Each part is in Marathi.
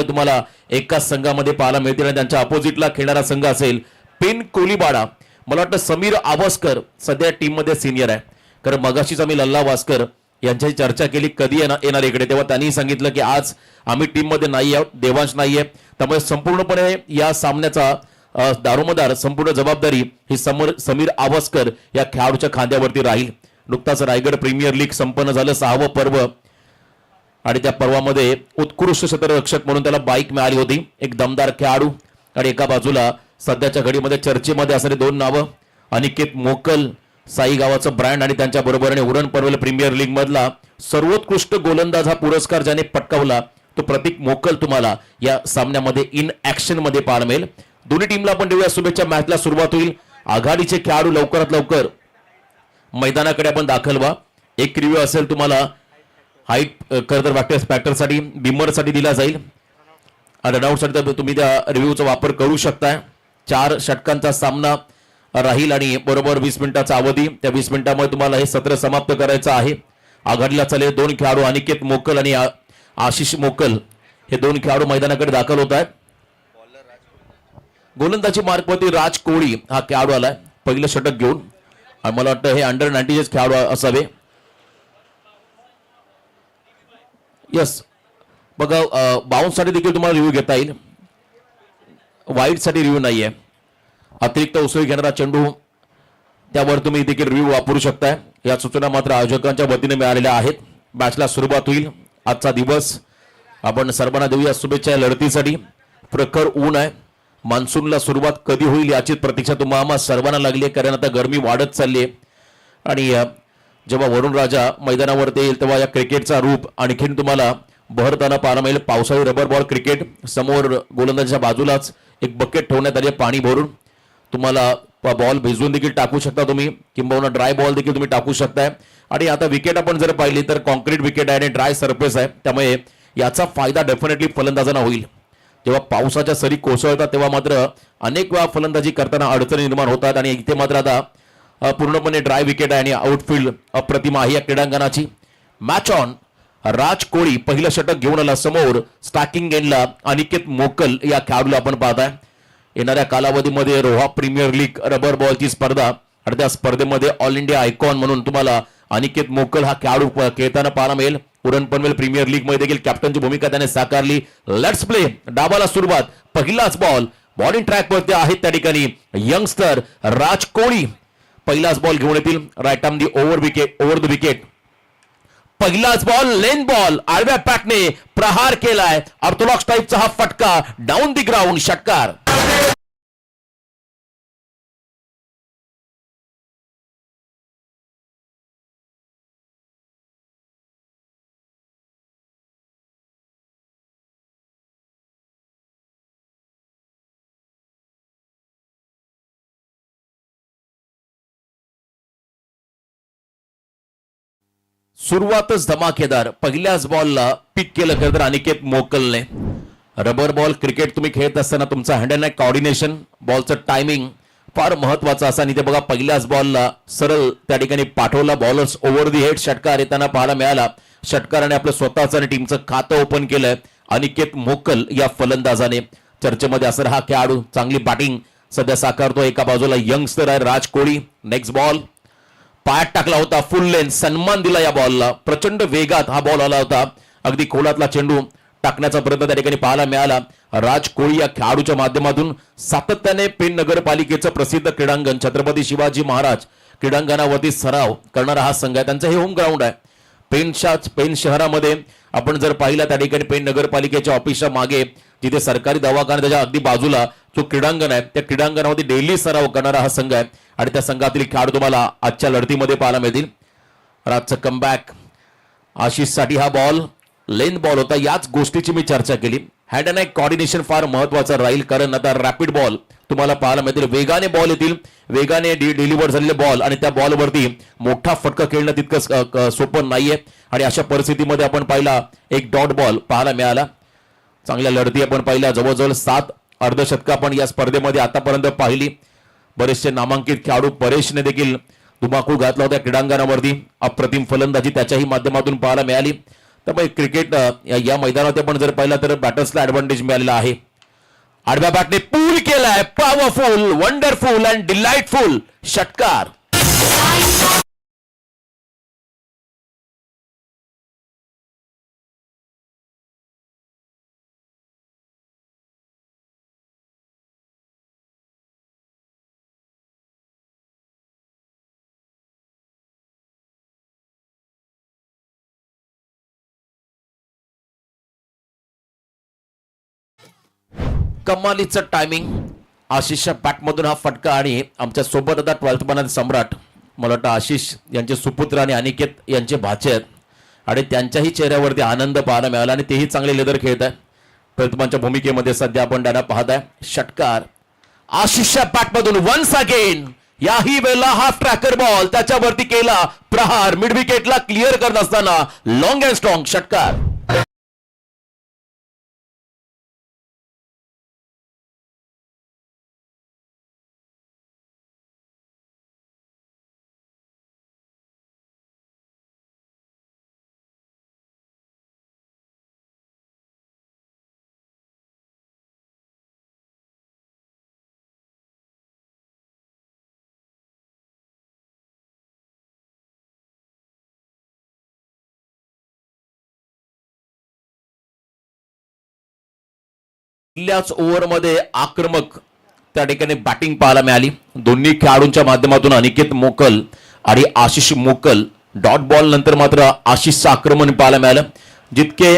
तुम्हाला एकाच संघामध्ये पाहायला मिळतील आणि त्यांच्या अपोजिटला खेळणारा संघ असेल पिन कोलीबाडा. मला वाटतं समीर आवासकर सध्या टीम मध्ये सिनियर आहे, कारण मगाशीच आम्ही लल्ला वास्कर यांच्याशी चर्चा केली कधी येणार इकडे, तेव्हा त्यांनी सांगितलं की आज आम्ही टीम मध्ये नाही आहोत, देवांश नाहीये, त्यामुळे संपूर्णपणे या सामन्याचा दारोमदार संपूर्ण जबाबदारी ही समीर आवासकर या खेळाडूच्या खांद्यावरती राहील. नुकताच रायगड प्रीमियर लीग संपन्न झालं 6वं पर्व आणि त्या पर्वामध्ये उत्कृष्ट क्षेत्ररक्षक म्हणून त्याला बाईक मिळाली होती. एक दमदार खेळाडू आणि एका बाजूला सध्याच्या घडीमध्ये चर्चेमध्ये असणारी दोन नावं अनिकेत मोकल, साई गावाचं ब्रँड आणि त्यांच्या बरोबरीने उरण पनवेल प्रीमियर लीग मधला सर्वोत्कृष्ट गोलंदाज हा पुरस्कार ज्याने पटकावला तो प्रतीक मोकल तुम्हाला या सामन्यामध्ये इन ऍक्शन मध्ये पाहायला मिळेल. दोन्ही टीमला आपण देऊया शुभेच्छा. मॅचला सुरुवात होईल. आघाडीचे खेळाडू लवकरात लवकर मैदानाकडे आपण दाखल व्हा. एक रिव्ह्यू असेल तुम्हाला हाईट कर्दर फॅक्टरसाठी बिमरसाठी दिला जाईल. रनआउटसाठी तुम्ही त्या रिव्ह्यूचा वापर करू शकताय. 4 षटकांचा सामना राहील आणि बरोबर 20 मिनिटाचा अवधी. त्या 20 मिनिटांमध्ये तुम्हाला हे सत्र समाप्त करायचं आहे. आघाडीला चालेल 2 खेळाडू अनिकेत मोकल आणि आशिष मोकल हे 2 खेळाडू मैदानाकडे दाखल होत आहेत. गोलंदाजी मार्कवरती राज कोळी हा खेळाडू आलाय पहिलं षटक घेऊन आणि मला वाटतं हे अंडर 90 खेळाडू असावे. यस बघा, बाउन्स साठी देखील तुम्हाला रिव्ह्यू घेता येईल, वाईड साठी रिव्ह्यू नाहीये. अतिरिक्त उसळी घेणारा चेंडू त्यावर तुम्ही देखील रिव्ह्यू वापरू शकताय. या सूचना मात्र आयोजकांच्या वतीने मिळालेल्या आहेत. मॅचला सुरुवात होईल. आजचा दिवस आपण सर्वांना देऊया शुभेच्छा या लढतीसाठी. प्रखर ऊन आहे. मान्सूनला सुरुवात कधी होईल याची प्रतीक्षा तुम्हाला सर्वांना लागली आहे, कारण आता गरमी वाढत चालली आहे आणि जेव्हा वरुण राजा मैदानावरती येईल तेव्हा या क्रिकेटचा रूप आणखीन तुम्हाला बहरताना पाहायला मिळेल. पावसाळी रबर बॉल क्रिकेट समोर गोलंदाजीच्या बाजूलाच एक बकेट ठेवण्यात आली पाणी भरून. तुम्हाला बॉल भिजवून देखील टाकू शकता तुम्ही, किंबहुना ड्राय बॉल देखील तुम्ही टाकू शकताय. आणि आता विकेट आपण जर पाहिली तर कॉन्क्रीट विकेट आहे आणि ड्राय सरफेस आहे, त्यामुळे याचा फायदा डेफिनेटली फलंदाजांना होईल. जेव्हा पावसाच्या सरी कोसळतात तेव्हा मात्र अनेक वेळा फलंदाजी करताना अडचणी निर्माण होतात आणि इथे मात्र आता पूर्णपणे ड्राय विकेट आहे आणि आउटफील्ड अप्रतिम आहे या क्रीडांगणाची. Match on. राज कोळी पहिलं षटक घेऊन आला समोर. स्टॅकिंग एंडला अनिकेत मोकल या खेळाडूला आपण पाहताय. येणाऱ्या कालावधीमध्ये रोहा प्रीमियर लीग रबर बॉलची स्पर्धा आणि त्या स्पर्धेमध्ये ऑल इंडिया आयकॉन म्हणून तुम्हाला अनिकेत मोकल हा खेळाडू खेळताना पाहायला मिळेल. उरण पनवेल प्रीमियर लीग मध्ये देखील कॅप्टनची भूमिका त्याने साकारली. Let's play. डाबाला सुरुवात. पहिलाच बॉल. बॉलिंग ट्रॅक वरती आहेत त्या ठिकाणी यंगस्टर राज कोळी. पहिलाच बॉल घेऊन येतील. Right arm the over the wicket. पहिलाच बॉल लेन बॉल. आडव्या पॅटने प्रहार केलाय. ऑर्थोडॉक्स टाईपचा हा फटका डाऊन दी ग्राउंड. षटकार. सुरुवातच धमाकेदार. पहिल्याच बॉलला पिक केलं खरं तर अनिकेत मोकलने. रबर बॉल क्रिकेट तुम्ही खेळत असताना तुमचा हँड अँड कॉर्डिनेशन, बॉलचं टायमिंग फार महत्वाचं असं. आणि ते बघा पहिल्याच बॉलला सरळ त्या ठिकाणी पाठवला. बॉलर्स ओव्हर दी हेड षटकार येताना पाहायला मिळाला. षटकाराने आपलं स्वतःचं आणि टीमचं खातं ओपन केलंय अनिकेत मोकल या फलंदाजाने. चर्चेमध्ये असर हा खेळाडू चांगली बॅटिंग सध्या साकारतो. एका बाजूला यंगस्टर आहे राज कोळी. नेक्स्ट बॉल पायात टाकला होता. फुल लेन सन्मान दिला या बॉलला. प्रचंड वेगात हा बॉल आला होता. अगदी खोलातला चेंडू टाकण्याचा प्रयत्न त्या ठिकाणी पाहायला मिळाला. राज कोळी या खेळाडूच्या माध्यमातून सातत्याने पेण नगरपालिकेचं प्रसिद्ध क्रीडांगण छत्रपती शिवाजी महाराज क्रीडांगणावरती सराव करणारा हा संघ आहे. त्यांचं हे होम ग्राउंड आहे. पेण शहरामध्ये आपण जर पाहिला त्या ठिकाणी पेण नगरपालिकेच्या ऑफिसच्या मागे जिथे सरकारी दवाखाना त्याच्या अगदी बाजूला जो क्रीडांगण आहे त्या क्रीडांगणामध्ये डेली सराव करणारा हा संघ आहे आणि त्या संघातील खेळाडू तुम्हाला आजच्या लढतीमध्ये पाहायला मिळतील. राजचं कमबॅक. आशिषसाठी हा बॉल लेन बॉल होता. याच गोष्टीची मी चर्चा केली. हँड अँड कॉर्डिनेशन फार महत्वाचं राहील, कारण आता रॅपिड बॉल तुम्हाला पाहायला मिळतील. वेगाने बॉल येतील, वेगाने डिलिव्हर झालेले बॉल आणि त्या बॉलवरती मोठा फटका खेळणं तितकं सोपं नाहीये. आणि अशा परिस्थितीमध्ये आपण पाहिला एक डॉट बॉल पाहायला मिळाला. चांगल्या लढती आपण पाहिल्या. जवळजवळ 7 अर्धशतक आपण या स्पर्धेमध्ये आतापर्यंत पाहिली. बरेचसे नामांकित खेळाडू परेशने देखील धुमाकूळ घातला होता क्रीडांगणावरती. अप्रतिम फलंदाजी त्याच्याही माध्यमातून पाहायला मिळाली. त्यामुळे क्रिकेट या मैदानात आपण जर पाहिलं तर बॅटर्सला ऍडव्हान्टेज मिळालेला आहे. आडव्या बॅटने पूल केलाय, पॉवरफुल, वंडरफुल अँड डिलाइटफुल षटकार. कमालीचं टायमिंग, आशिषच्या बॅटमधून हा फटका. आणि आमच्या सोबत आता 12th मनाचे सम्राट, मला वाटतं आशिष यांचे सुपुत्र आणि अनिकेत यांचे भाचे आहेत आणि त्यांच्याही चेहऱ्यावरती आनंद पाहायला मिळाला आणि तेही चांगले लेदर खेळत आहे. प्रथमांच्या भूमिकेमध्ये सध्या आपण त्यांना पाहताय. षटकार आशिषच्या बॅटमधून वन्स अगेन. याही वेळेला हाफ ट्रॅकर बॉल त्याच्यावरती केला प्रहार. मिड विकेटला क्लिअर करत असताना लॉंग अँड स्ट्रॉंग षटकार. पहिल्याच ओव्हरमध्ये आक्रमक त्या ठिकाणी बॅटिंग पाहायला मिळाली. दोन्ही खेळाडूंच्या माध्यमातून अनिकेत मोकल आणि आशिष मोकल. डॉट बॉल नंतर मात्र आशिषचं आक्रमण पाहायला मिळालं. जितके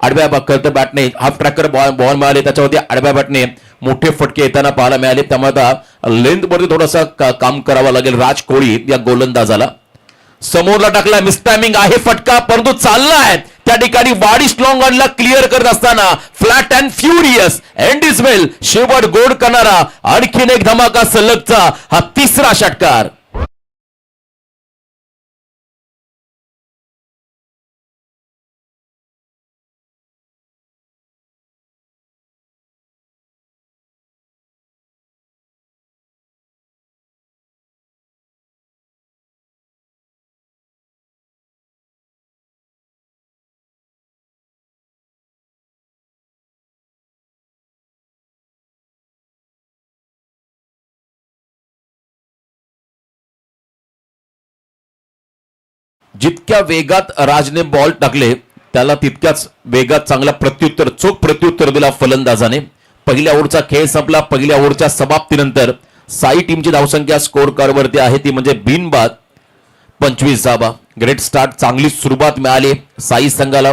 आडव्या बॅटने हाफ ट्रॅकर बॉल मिळाले त्याच्यावरती आडव्या बॅटने मोठे फटके येताना पाहायला मिळाले. त्यामुळे आता लेंथ वरती थोडंसं काम करावं लागेल राज कोळी या गोलंदाजाला. समोरला टाकला, मिसटायमिंग आहे फटका, परंतु चाललाय त्या ठिकाणी वाडी स्ट्रॉंग ऑनला क्लिअर करत असताना flat and furious end is well. शेवट गोड करणारा आणखीन एक धमाका सलगचा हा तिसरा षटकार. जितक्या वेगात राजने बॉल टाकले त्याला तितक्याच वेगात चांगला प्रत्युत्तर, चोख प्रत्युत्तर दिला फलंदाजाने. पहिल्या ओव्हरचा खेळ संपला. पहिल्या ओव्हरच्या समाप्तीनंतर साई टीमची धावसंख्या स्कोर कार्डवरती आहे ती म्हणजे बिनबाद 25 धावा. ग्रेट स्टार्ट, चांगली सुरुवात मिळाली साई संघाला.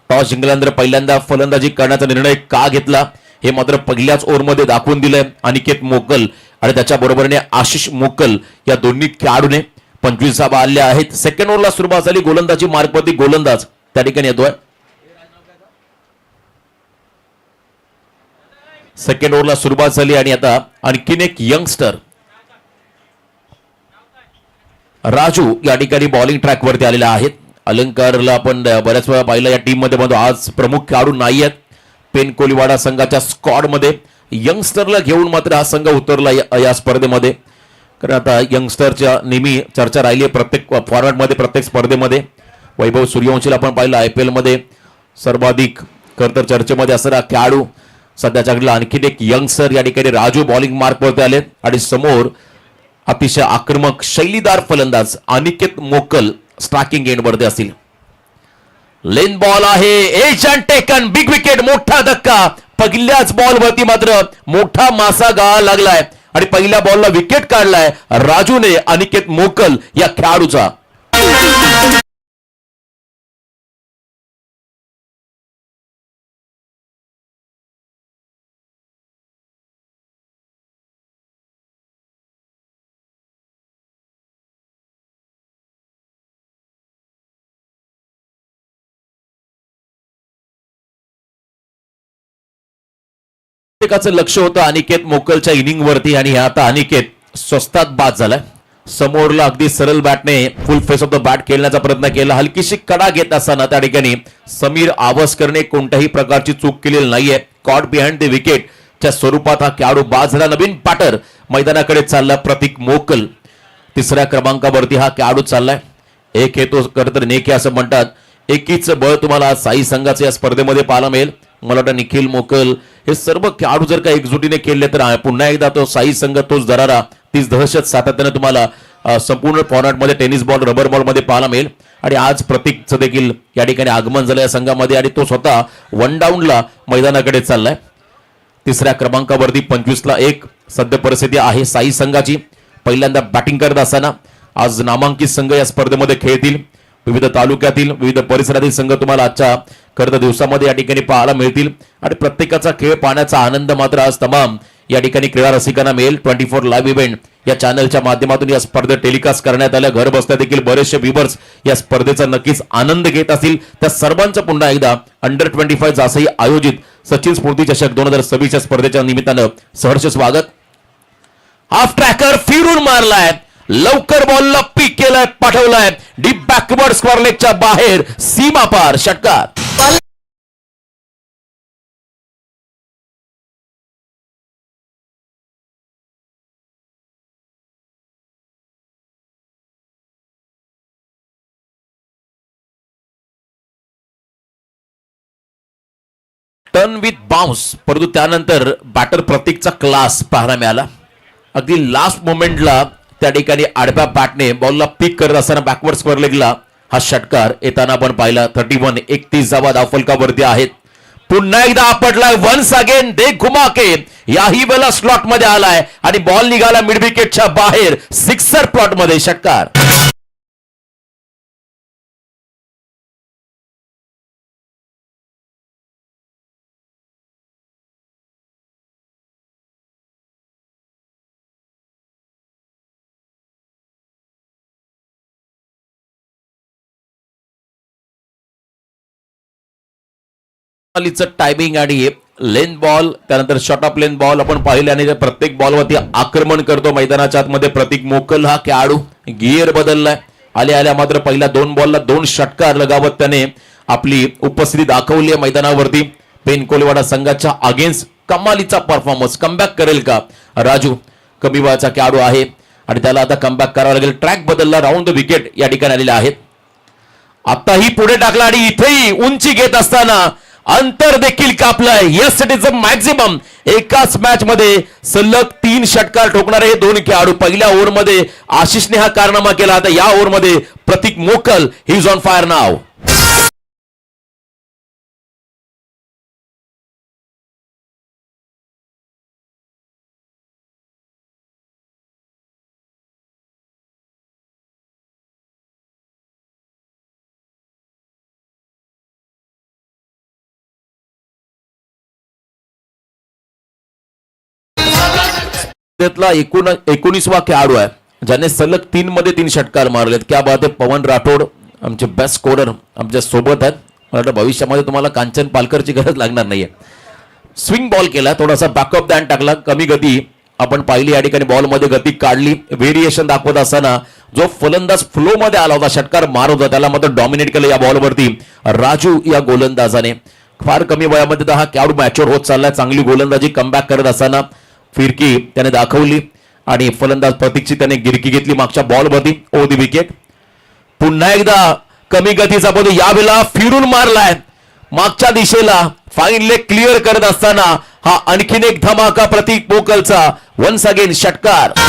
टॉस जिंकल्यानंतर पहिल्यांदा फलंदाजी करण्याचा निर्णय का घेतला हे मात्र पहिल्याच ओव्हरमध्ये दाखवून दिलंय अनिकेत मोकल आणि त्याच्या बरोबरीने आशिष मोकल या दोन्ही खेळाडूने 25 धावा आल्या आहेत. सेकंड ओव्हरला सुरुवात झाली. गोलंदाजी मार्कवरती गोलंदाज त्या ठिकाणी येतोय. सेकंड ओव्हरला सुरुवात झाली आणि आता आणखीन एक यंगस्टर राजू या ठिकाणी बॉलिंग ट्रॅक वरती आलेला आहे. अलंकारला आपण बऱ्याच वेळा पाहिलं या टीम मध्ये, आज प्रमुख खेळाडू नाही आहेत. पेन कोलीवाडा संघाच्या स्क्वॉड मध्ये यंगस्टरला घेऊन मात्र हा संघ उतरला या स्पर्धेमध्ये. कारण आता यंगस्टरच्या नेहमी चर्चा राहिली आहे प्रत्येक फॉर्मॅटमध्ये, प्रत्येक स्पर्धेमध्ये. वैभव सूर्यवंशीला आपण पाहिलं IPL मध्ये सर्वाधिक खरं चर्चेमध्ये असणारा खेळाडू. सध्याच्याकडला आणखीन एक यंगस्टर या ठिकाणी राजू बॉलिंग मार्कवरती आले आणि समोर अतिशय आक्रमक शैलीदार फलंदाज अनिकेत मोकल स्ट्रायकिंग एंडवरती असतील. लेन बॉल आहे, edge and taken, big wicket, मोठा धक्का. पहिल्याच बॉलवरती मात्र मोठा मासा गाळा लागलाय आणि पहिल्या बॉलला विकेट काढलाय राजूने अनिकेत मोकल या खेळाडूचा. प्रत्येकाचं लक्ष होतं अनिकेत मोकलच्या इनिंग वरती आणि आता अनिकेत स्वस्तात बाद झालाय. समोरला अगदी सरळ बॅटने full face of the bat खेळण्याचा प्रयत्न केला. हलकीशी कडा घेत असताना त्या ठिकाणी समीर आवस्करने कोणत्याही प्रकारची चूक केलेली नाहीये. कॉट बिहाइंड द विकेटच्या स्वरूपात हा खेळाडू बाद झाला. नवीन बॅटर मैदानाकडे चालला प्रतीक मोकल. तिसऱ्या क्रमांकावरती हा खेळाडू चाललाय. एक हे तो खरं तर नेक असं म्हणतात. एकीच बळ तुम्हाला साई संघाचे या स्पर्धेमध्ये पाहायला मिळेल. मला वाटतं निखिल मोकल हे सर्व खेळाडू जर का एकजुटीने खेळले तर पुन्हा एकदा तो साई संघ तोच दरारा तीच दहशत सातत्याने तुम्हाला संपूर्ण फॉर्मॅटमध्ये टेनिस बॉल रबर बॉल मध्ये पाहायला मिळेल. आणि आज प्रतीकचं देखील या ठिकाणी आगमन झालं या संघामध्ये आणि तो स्वतः वन डाऊनला मैदानाकडे चाललाय. तिसऱ्या क्रमांकावरती 25-1 सध्या परिस्थिती आहे साई संघाची. पहिल्यांदा बॅटिंग करत असताना आज नामांकित संघ या स्पर्धेमध्ये खेळतील. विविध तालुक्यातील विविध परिसरातील संघ तुम्हाला आजच्या खरं दिवसामध्ये या ठिकाणी पाहायला मिळतील आणि प्रत्येकाचा खेळ पाहण्याचा आनंद मात्र आज तमाम या ठिकाणी क्रीडा रसिकांना मिळेल. 24 लाईव्ह इव्हेंट या चॅनलच्या माध्यमातून या स्पर्धेत टेलिकास्ट करण्यात आल्या. घर बसल्या देखील बरेचसे व्ह्यूअर्स या स्पर्धेचा नक्कीच आनंद घेत असतील. त्या सर्वांचं पुन्हा एकदा अंडर 25 जासही आयोजित सचिन स्फूर्ती चषक 2026 स्पर्धेच्या निमित्तानं सहर्ष स्वागत. हाफ ट्रॅकर फिरून मारलाय, लवकर बॉलला पीक केलाय, पाठवलाय डीप बॅकवर्ड स्क्वेअर लेगच्या बाहेर सीमा पार षटकार. टर्न विथ बाउन्स, परंतु त्यानंतर बॅटर प्रतीकचा क्लास पाहायला मिळाला. अगदी लास्ट मोमेंटला त्या ठिकाणी आडव्या बॅटने बॉलला पिक करत असताना बॅकवर्ड स्क्वेअर लेगला हा षटकार येताना आपण पाहिला. 31 धावा धावफलकावरती आहेत. पुन्हा एकदा आपटलाय वन्स अगेन दे घुमा के, याही वेळेला स्लॉट मध्ये आलाय आणि बॉल निघाला मिड विकेटच्या बाहेर सिक्सर प्लॉट मध्ये षटकार. टायमिंग आणि लेन बॉल त्यानंतर शॉर्ट ऑफ लेन बॉल आपण पाहिले आणि प्रत्येक बॉलवरती आक्रमण करतो मैदानाच्या आतमध्ये प्रतीक मोकल हा खेळाडू. गिअर बदललाय, आल्या आल्या मात्र पहिल्या 2 बॉलला 2 षटकार लगावत त्याने आपली उपस्थिती दाखवली आहे मैदानावरती. पेन कोलीवाडा संघाच्या अगेन्स्ट कमालीचा परफॉर्मन्स. कमबॅक करेल का राजू? कमी वयाचा खेळाडू आहे आणि त्याला आता कमबॅक करावा लागेल. ट्रॅक बदलला, राऊंड द विकेट या ठिकाणी आलेले आहेत. आताही पुढे टाकला आणि इथेही उंची घेत असताना अंतर देखील कापलंय. Yes it is a maximum. एकाच मॅच मध्ये सलग 3 षटकार ठोकणारे हे 2 खेळाडू. पहिल्या ओव्हरमध्ये आशिषने हा कारनामा केला, आता या ओव्हरमध्ये प्रतीक मोकल ही इज ऑन फायर नाव. त्यातला 19वा खेळाडू आहे ज्याने सलग 3 मध्ये 3 षटकार मारलेत. क्या बात आहे. पवन राठोड आमचे बेस्ट स्कोरर आमच्या सोबत आहेत. मला वाटतं भविष्यामध्ये तुम्हाला कांचन पालकरची गरज लागणार नाहीये. स्विंग बॉल केला, थोडासा बॅकअप दैन टाकला, कमी गती आपण पाहिली या ठिकाणी. बॉलमध्ये गती काढली, व्हेरिएशन दाखवत असताना जो फलंदाज फ्लो मध्ये आला होता, षटकार मार होता, त्याला मात्र डॉमिनेट केलं या बॉलवरती राजू या गोलंदाजाने. फार कमी वयामध्ये हा खेळाडू मॅच्युअर होत चाललाय. चांगली गोलंदाजी कमबॅक करत असताना फिरकी त्याने दाखवली आणि फलंदाज प्रतीकची त्याने गिरकी घेतली मागच्या बॉलवरती. ओ दी विकेट. पुन्हा एकदा कमी गतीचा बदल, यावेळेला फिरून मारलाय मागच्या दिशेला. फाईन लेग क्लिअर करत असताना हा आणखीन एक धमाका प्रतीक मोकलचा. वन्स अगेन षटकार.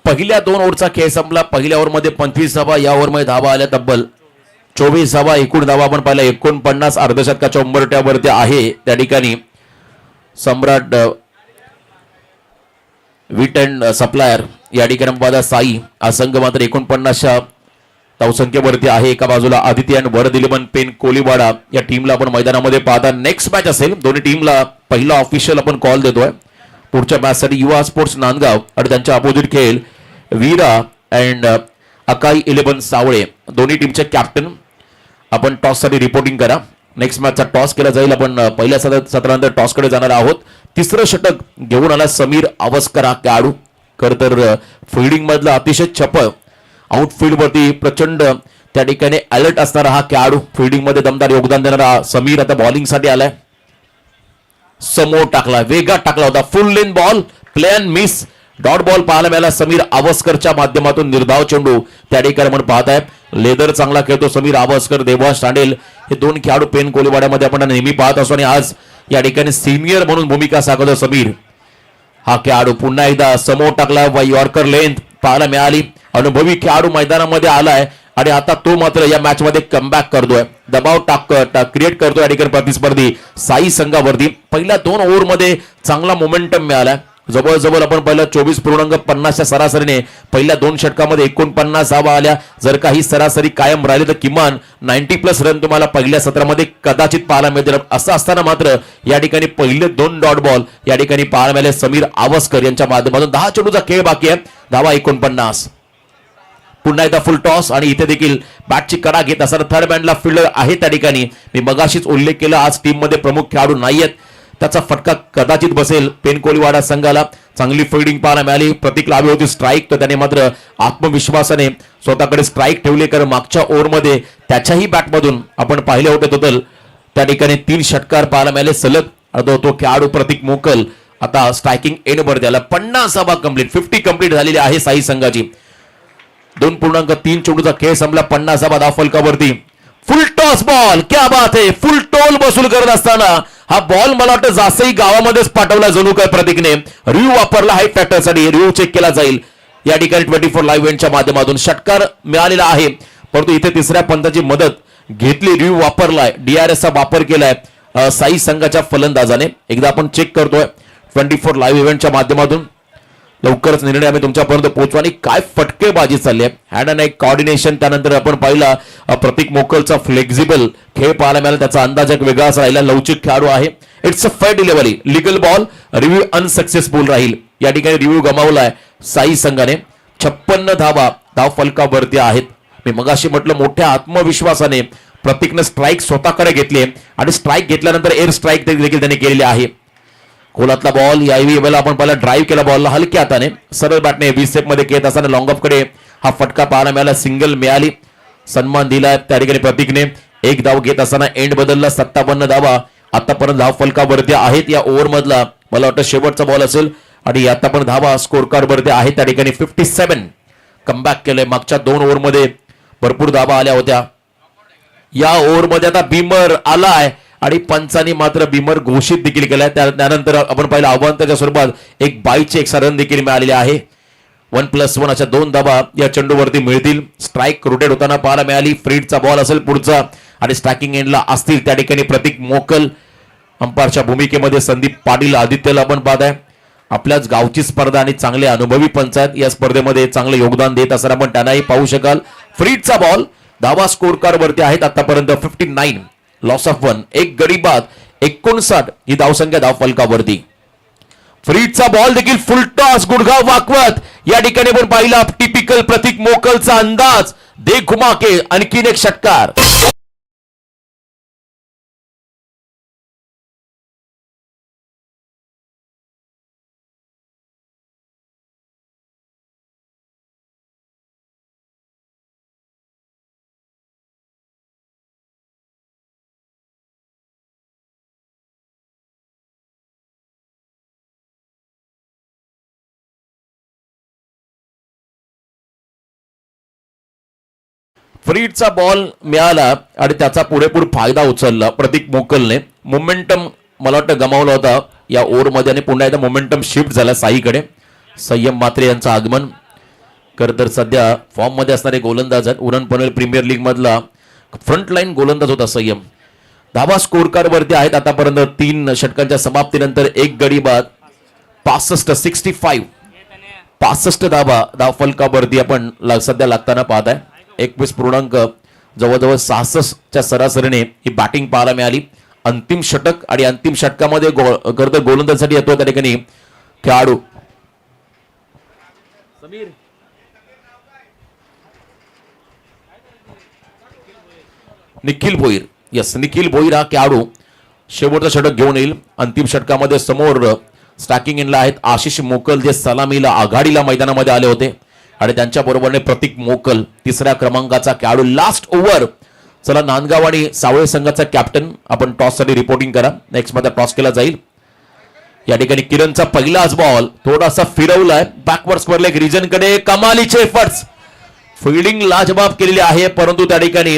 पहिल्या 2 ओव्हरचा खेळ संपला. पहिल्या ओव्हरमध्ये 25 धावा, या ओव्हरमध्ये धावा आल्या तब्बल 24 धावा. एकूण धावा आपण पाहिला 49 अर्धशतकाच्या उंबरठ्यावरती आहे. त्या ठिकाणी सम्राट विट अँड सप्लायर या ठिकाणी पाहता साई हा संघ मात्र 49च्या धावसंख्येवरती आहे. एका बाजूला आदित्य आणि वर्ड इलेव्हन पेन कोलीवाडा या टीमला आपण मैदानामध्ये पाहता. नेक्स्ट मॅच असेल, दोन्ही टीमला पहिला ऑफिशियल आपण कॉल देतोय. पुढच्या मॅचसाठी युवा स्पोर्ट्स नांदगाव आणि त्यांच्या अपोजिट खेळ वीरा अँड अकाई 11 सावळे दोन्ही टीमचे कॅप्टन आपण टॉससाठी रिपोर्टिंग करा. नेक्स्ट मॅचचा टॉस केला जाईल. आपण पहिल्या सत्रानंतर टॉसकडे जाणार आहोत. तिसरं षटक घेऊन आला समीर आवस्कर हा खेळाडू. खरं तर फिल्डिंग मधला अतिशय चपळ, आउटफील्ड वरती प्रचंड त्या ठिकाणी अलर्ट असणारा हा खेळाडू, फिल्डिंग मध्ये दमदार योगदान देणारा समीर आता बॉलिंग साठी आलाय. समोर टाकला, वेगात टाकला होता, फुल लेन ball, plan miss, dot ball पाहायला मिळाला समीर आवस्करच्या माध्यमातून. निर्धाव चेंडू त्या ठिकाणी आपण पाहत आहे. लेदर चांगला खेळतो समीर आवस्कर, देवास तांडेल हे दोन खेळाडू पेन कोलीवाड्यामध्ये आपण नेहमी पाहत असतो आणि आज या ठिकाणी सिनियर म्हणून भूमिका साकारतो समीर हा खेळाडू. पुन्हा एकदा समोर टाकला, यॉर्कर लेंथ पाहायला मिळाली. अनुभवी खेळाडू मैदानामध्ये आलाय आणि आता तो मात्र या मॅच मध्ये कमबॅक करतोय, दबाव क्रिएट करतोय या ठिकाणी प्रतिस्पर्धी साई संघावरती. पहिल्या 2 ओव्हरमध्ये चांगला मोमेंटम मिळाला. जवळजवळ आपण पहिल्या 24.50च्या सरासरीने पहिल्या 2 षटकामध्ये 49 धावा आल्या. जर का ही सरासरी कायम राहिली तर किमान 90+ रन तुम्हाला पहिल्या सत्रामध्ये कदाचित पाहायला मिळतील. असं असताना मात्र या ठिकाणी पहिले 2 डॉट बॉल या ठिकाणी पाहायला मिळाले समीर आवस्कर यांच्या माध्यमातून. 10 चेंडूचा खेळ बाकी आहे, धावा 49. पुन्हा एकदा फुल टॉस आणि इथे देखील बॅटची कडा घेत असताना थर्ड मॅनला फिल्डर आहे त्या ठिकाणी. मी मगाशीच उल्लेख केला आज टीम मध्ये प्रमुख खेळाडू नाहीयेत, त्याचा फटका कदाचित बसेल पेन कोलीवाडा संघाला. चांगली फिल्डिंग पाहायला मिळाली. प्रतीक लावी होती स्ट्राईक, तर त्याने मात्र आत्मविश्वासाने स्वतःकडे स्ट्राईक ठेवले. कारण मागच्या ओव्हरमध्ये त्याच्याही बॅटमधून आपण पाहिले होते टोटल त्या ठिकाणी 3 षटकार पाहायला मिळाले सलग. तो खेळाडू प्रतीक मोकल आता स्ट्रायकिंग एंड वर द्यायला. 50 धावा कंप्लीट, 50 कंप्लीट झालेली आहे साई संघाची. 2.3 चेंडूचा खेळ संपला, 50 धावा धाव फलकावरती. फुल टॉस बॉल, क्या बात है. फुल टोल वसूल करत असताना हा बॉल मला वाटतं जास्तही गावामध्येच पाठवला जणू काय प्रतीकने. रिव्ह्यू वापरला हाईट फॅक्टरसाठी, रिव्ह्यू चेक केला जाईल या ठिकाणी 24 लाईव्ह इव्हेंटच्या माध्यमातून. षटकार मिळालेला आहे परंतु इथे तिसऱ्या पंताची मदत घेतली, रिव्ह्यू वापरलाय, DRSचा वापर केलाय साई संघाच्या फलंदाजाने. एकदा आपण चेक करतोय 24 लाईव्ह इव्हेंटच्या माध्यमातून. लवकरच निर्णय आम्ही तुमच्यापर्यंत पोहोचवा. आणि काय फटकेबाजी चालली आहे, हँड अँड आय कॉर्डिनेशन. त्यानंतर आपण पाहिला प्रतीक मोकलचा फ्लेक्झिबल खेळ पाहायला मिळाला, त्याचा अंदाज एक वेगळाच राहिला. लवचिक खेळाडू आहे. It's a fair delivery, legal ball, review unsuccessful राहील. या ठिकाणी रिव्ह्यू गमावलाय साई संघाने. 56 धावा धाव फलकावरती आहेत. मी मगाशी म्हटलं मोठ्या आत्मविश्वासाने प्रतीकने स्ट्राईक स्वतःकडे घेतली आणि स्ट्राईक घेतल्यानंतर एअर स्ट्राईक देखील त्याने केलेली आहे. खोलातला बॉल यावेळी वेळेला आपण पहिला ड्राईव्ह केला बॉलला हलक्या हाताने, सरळ बॅटने व्ही स्टेप मध्ये खेळत असताना लॉंग ऑफ कडे हा फटका पाहायला मिळाला. सिंगल मिळाली, सन्मान दिलाय त्या ठिकाणी प्रतीकने. 1 धाव घेत असताना एंड बदलला. 57 धावा आतापर्यंत धाव फलकावरती आहेत. या ओव्हर मधला मला वाटतं शेवटचा बॉल असेल आणि आता पण धावा स्कोर कार्ड वरती आहेत त्या ठिकाणी. 57 कमबॅक केलंय. मागच्या 2 ओव्हर मध्ये भरपूर धावा आल्या होत्या. या ओव्हर मध्ये आता बिमर आलाय आणि पंचांनी मात्र बिमर घोषित देखील केलाय. त्यानंतर आपण पाहिलं आव्हानाच्या स्वरूपात एक बाईचे 1 रन देखील मिळालेले आहे. 1+1 अशा 2 धावा या चेंडूवरती मिळतील. स्ट्राईक रोटेट होताना पाहायला मिळाली. फ्रीडचा बॉल असेल पुढचा आणि स्ट्रायकिंग एंडला असतील त्या ठिकाणी प्रतीक मोकल. अंपायरच्या भूमिकेमध्ये संदीप पाटील आदित्यला आपण पाहत आहे. आपल्याच गावची स्पर्धा आणि चांगले अनुभवी पंचायत या स्पर्धेमध्ये चांगले योगदान देत असताना आपण त्यांनाही पाहू शकाल. फ्रीडचा बॉल, धावा स्कोर कार्ड वरती आहेत आतापर्यंत 59, लॉस ऑफ 1, 1 गडी बाद, 59 ही धावसंख्या धाव फलकावरती. फ्रीडचा बॉल देखील फुल टॉस, गुडघा वाकवत या ठिकाणी पण पाहिला टिपिकल प्रतीक मोकलचा अंदाज. दे घुमा के आणखीन एक षटकार. फ्रीडचा बॉल मिळाला आणि त्याचा पुरेपूर फायदा उचलला प्रतीक मोकलने. मोमेंटम मला वाटतं गमावला होता या ओव्हरमध्ये आणि पुन्हा एकदा मोमेंटम शिफ्ट झाला साईकडे. संयम मात्रे यांचं आगमन. खरं तर सध्या फॉर्म मध्ये असणारे गोलंदाज आहेत. उरण पनवेल प्रीमियर लीग मधला फ्रंट लाईन गोलंदाज होता संयम. धावा स्कोर कार्ड वरती आहेत आतापर्यंत 3 षटकांच्या समाप्तीनंतर 1 गडी बाद, 65 धावा धाव फलकावरती आपण सध्या लागताना पाहत आहे. 21 जवळजवळ 66च्या सरासरीने ही बॅटिंग पाहायला मिळाली. अंतिम षटक आणि अंतिम षटकामध्ये गोलंदाजीसाठी येतो त्या ठिकाणी खेळाडू समीर निखिल भोईर. यस, निखिल भोईर हा खेळाडू शेवटचं षटक घेऊन येईल. अंतिम षटकामध्ये समोर स्टॅकिंग इनला आहेत आशिष मोकल, जे सलामीला आघाडीला मैदानामध्ये आले होते, आणि त्यांच्या बरोबरने प्रतीक मोकल तिसऱ्या क्रमांकाचा खेळाडू. Last over. चला, नांदगाव आणि सावळे संघाचा कॅप्टन आपण टॉससाठी रिपोर्टिंग करा. नेक्स्ट मध्ये टॉस केला जाईल. या ठिकाणी किरणचा पहिलाच बॉल थोडासा फिरवलाय बॅकवर्ड स्क्वेअर लेग रिजन कडे. कमालीचे एफर्ट्स, फिल्डिंग लाजबाब केलेली आहे, परंतु त्या ठिकाणी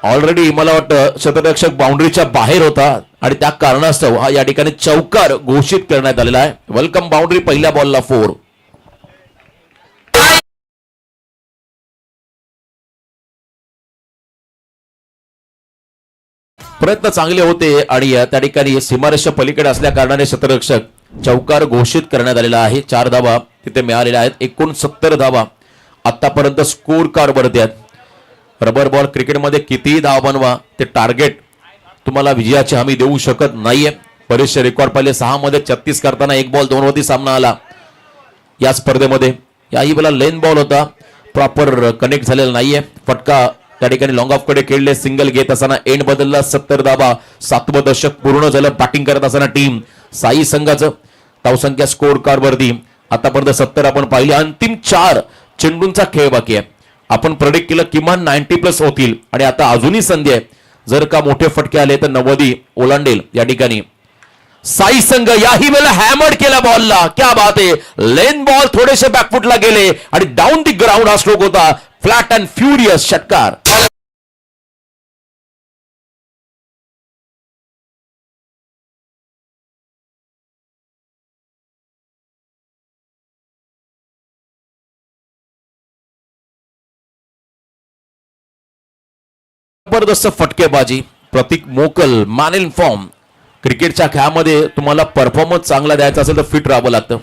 ऑलरेडी मला वाटतं शतरक्षक बाउंड्रीच्या बाहेर होता आणि त्या कारणास्तव हा या ठिकाणी चौकार घोषित करण्यात आलेला आहे. वेलकम बाउंड्री, पहिल्या बॉलला 4. प्रयत्न चांगले होते आणि त्या ठिकाणी सीमारेषा पलीकडे असल्या कारणाने शतरक्षक चौकार घोषित करण्यात आलेला आहे. 4 धावा तिथे मिळालेल्या आहेत. 69 धावा आतापर्यंत स्कोर कार्ड वरती आहेत. रबर बॉल क्रिकेटमध्ये कितीही धाव बनवा, ते टार्गेट तुम्हाला विजयाची हमी देऊ शकत नाहीये. बरेचसे रेकॉर्ड पाहिले. 6 मध्ये 36 करताना 1 बॉल 2 वरती सामना आला या स्पर्धेमध्ये. याही वेळेला लेन बॉल होता, प्रॉपर कनेक्ट झालेला नाहीये. फटका त्या ठिकाणी लॉंग ऑफ कडे खेळले. सिंगल घेत असताना एंड बदलला. 70 धावा. 7वं दशक पूर्ण झालं. बॅटिंग करत असताना टीम साई संघाचं धावसंख्या स्कोर कार्ड वरती आतापर्यंत 70 आपण पाहिली. अंतिम 4 चेंडूंचा खेळ बाकी आहे. आपण प्रेडिक्ट केलं किमान 90+ होतील आणि आता अजूनही संधी आहे. जर का मोठे फटके आले तर 90 ओलांडेल. या ठिकाणी साई संघ याही वेळेला हॅमर्ड केला बॉलला. क्या बात आहे. लेन बॉल थोडेसे बॅकफुटला गेले आणि डाऊन दी ग्राउंड हा स्ट्रोक होता. फ्लॅट अँड फ्युरियस षटकार. जबरदस्त फटकेबाजी. प्रतीक मोकल, मॅन इन फॉर्म. क्रिकेटच्या खेळामध्ये तुम्हाला परफॉर्मन्स चांगला द्यायचा असेल तर फिट राहावं लागतं.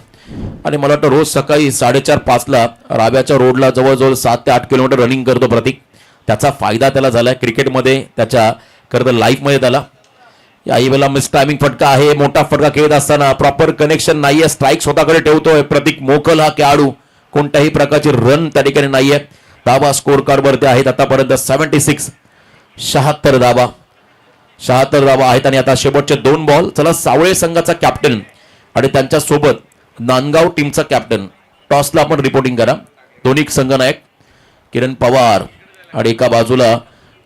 आणि मला वाटतं रोज सकाळी 4:30-5ला राव्याच्या रोडला जवळजवळ 7 ते 8 किलोमीटर रनिंग करतो प्रतीक. त्याचा फायदा त्याला झालाय क्रिकेटमध्ये, त्याच्या खरं लाईफमध्ये त्याला. याही वेळेला मिस टायमिंग फटका आहे. मोठा फटका खेळत असताना प्रॉपर कनेक्शन नाहीये. स्ट्राईक स्वतःकडे ठेवतोय प्रतीक मोकल हा खेळाडू. कोणत्याही प्रकारची रन त्या ठिकाणी नाहीये. धावा स्कोर कार्डवरती आहेत आतापर्यंत 76. 76 धावा. 76 धावा आहेत आणि आता शेवटचे 2 बॉल. चला, सावळे संघाचा कॅप्टन आणि त्यांच्या सोबत नांदगाव टीमचा कॅप्टन टॉसला आपण रिपोर्टिंग करा. दोन्ही संघनायक किरण पवार आणि एका बाजूला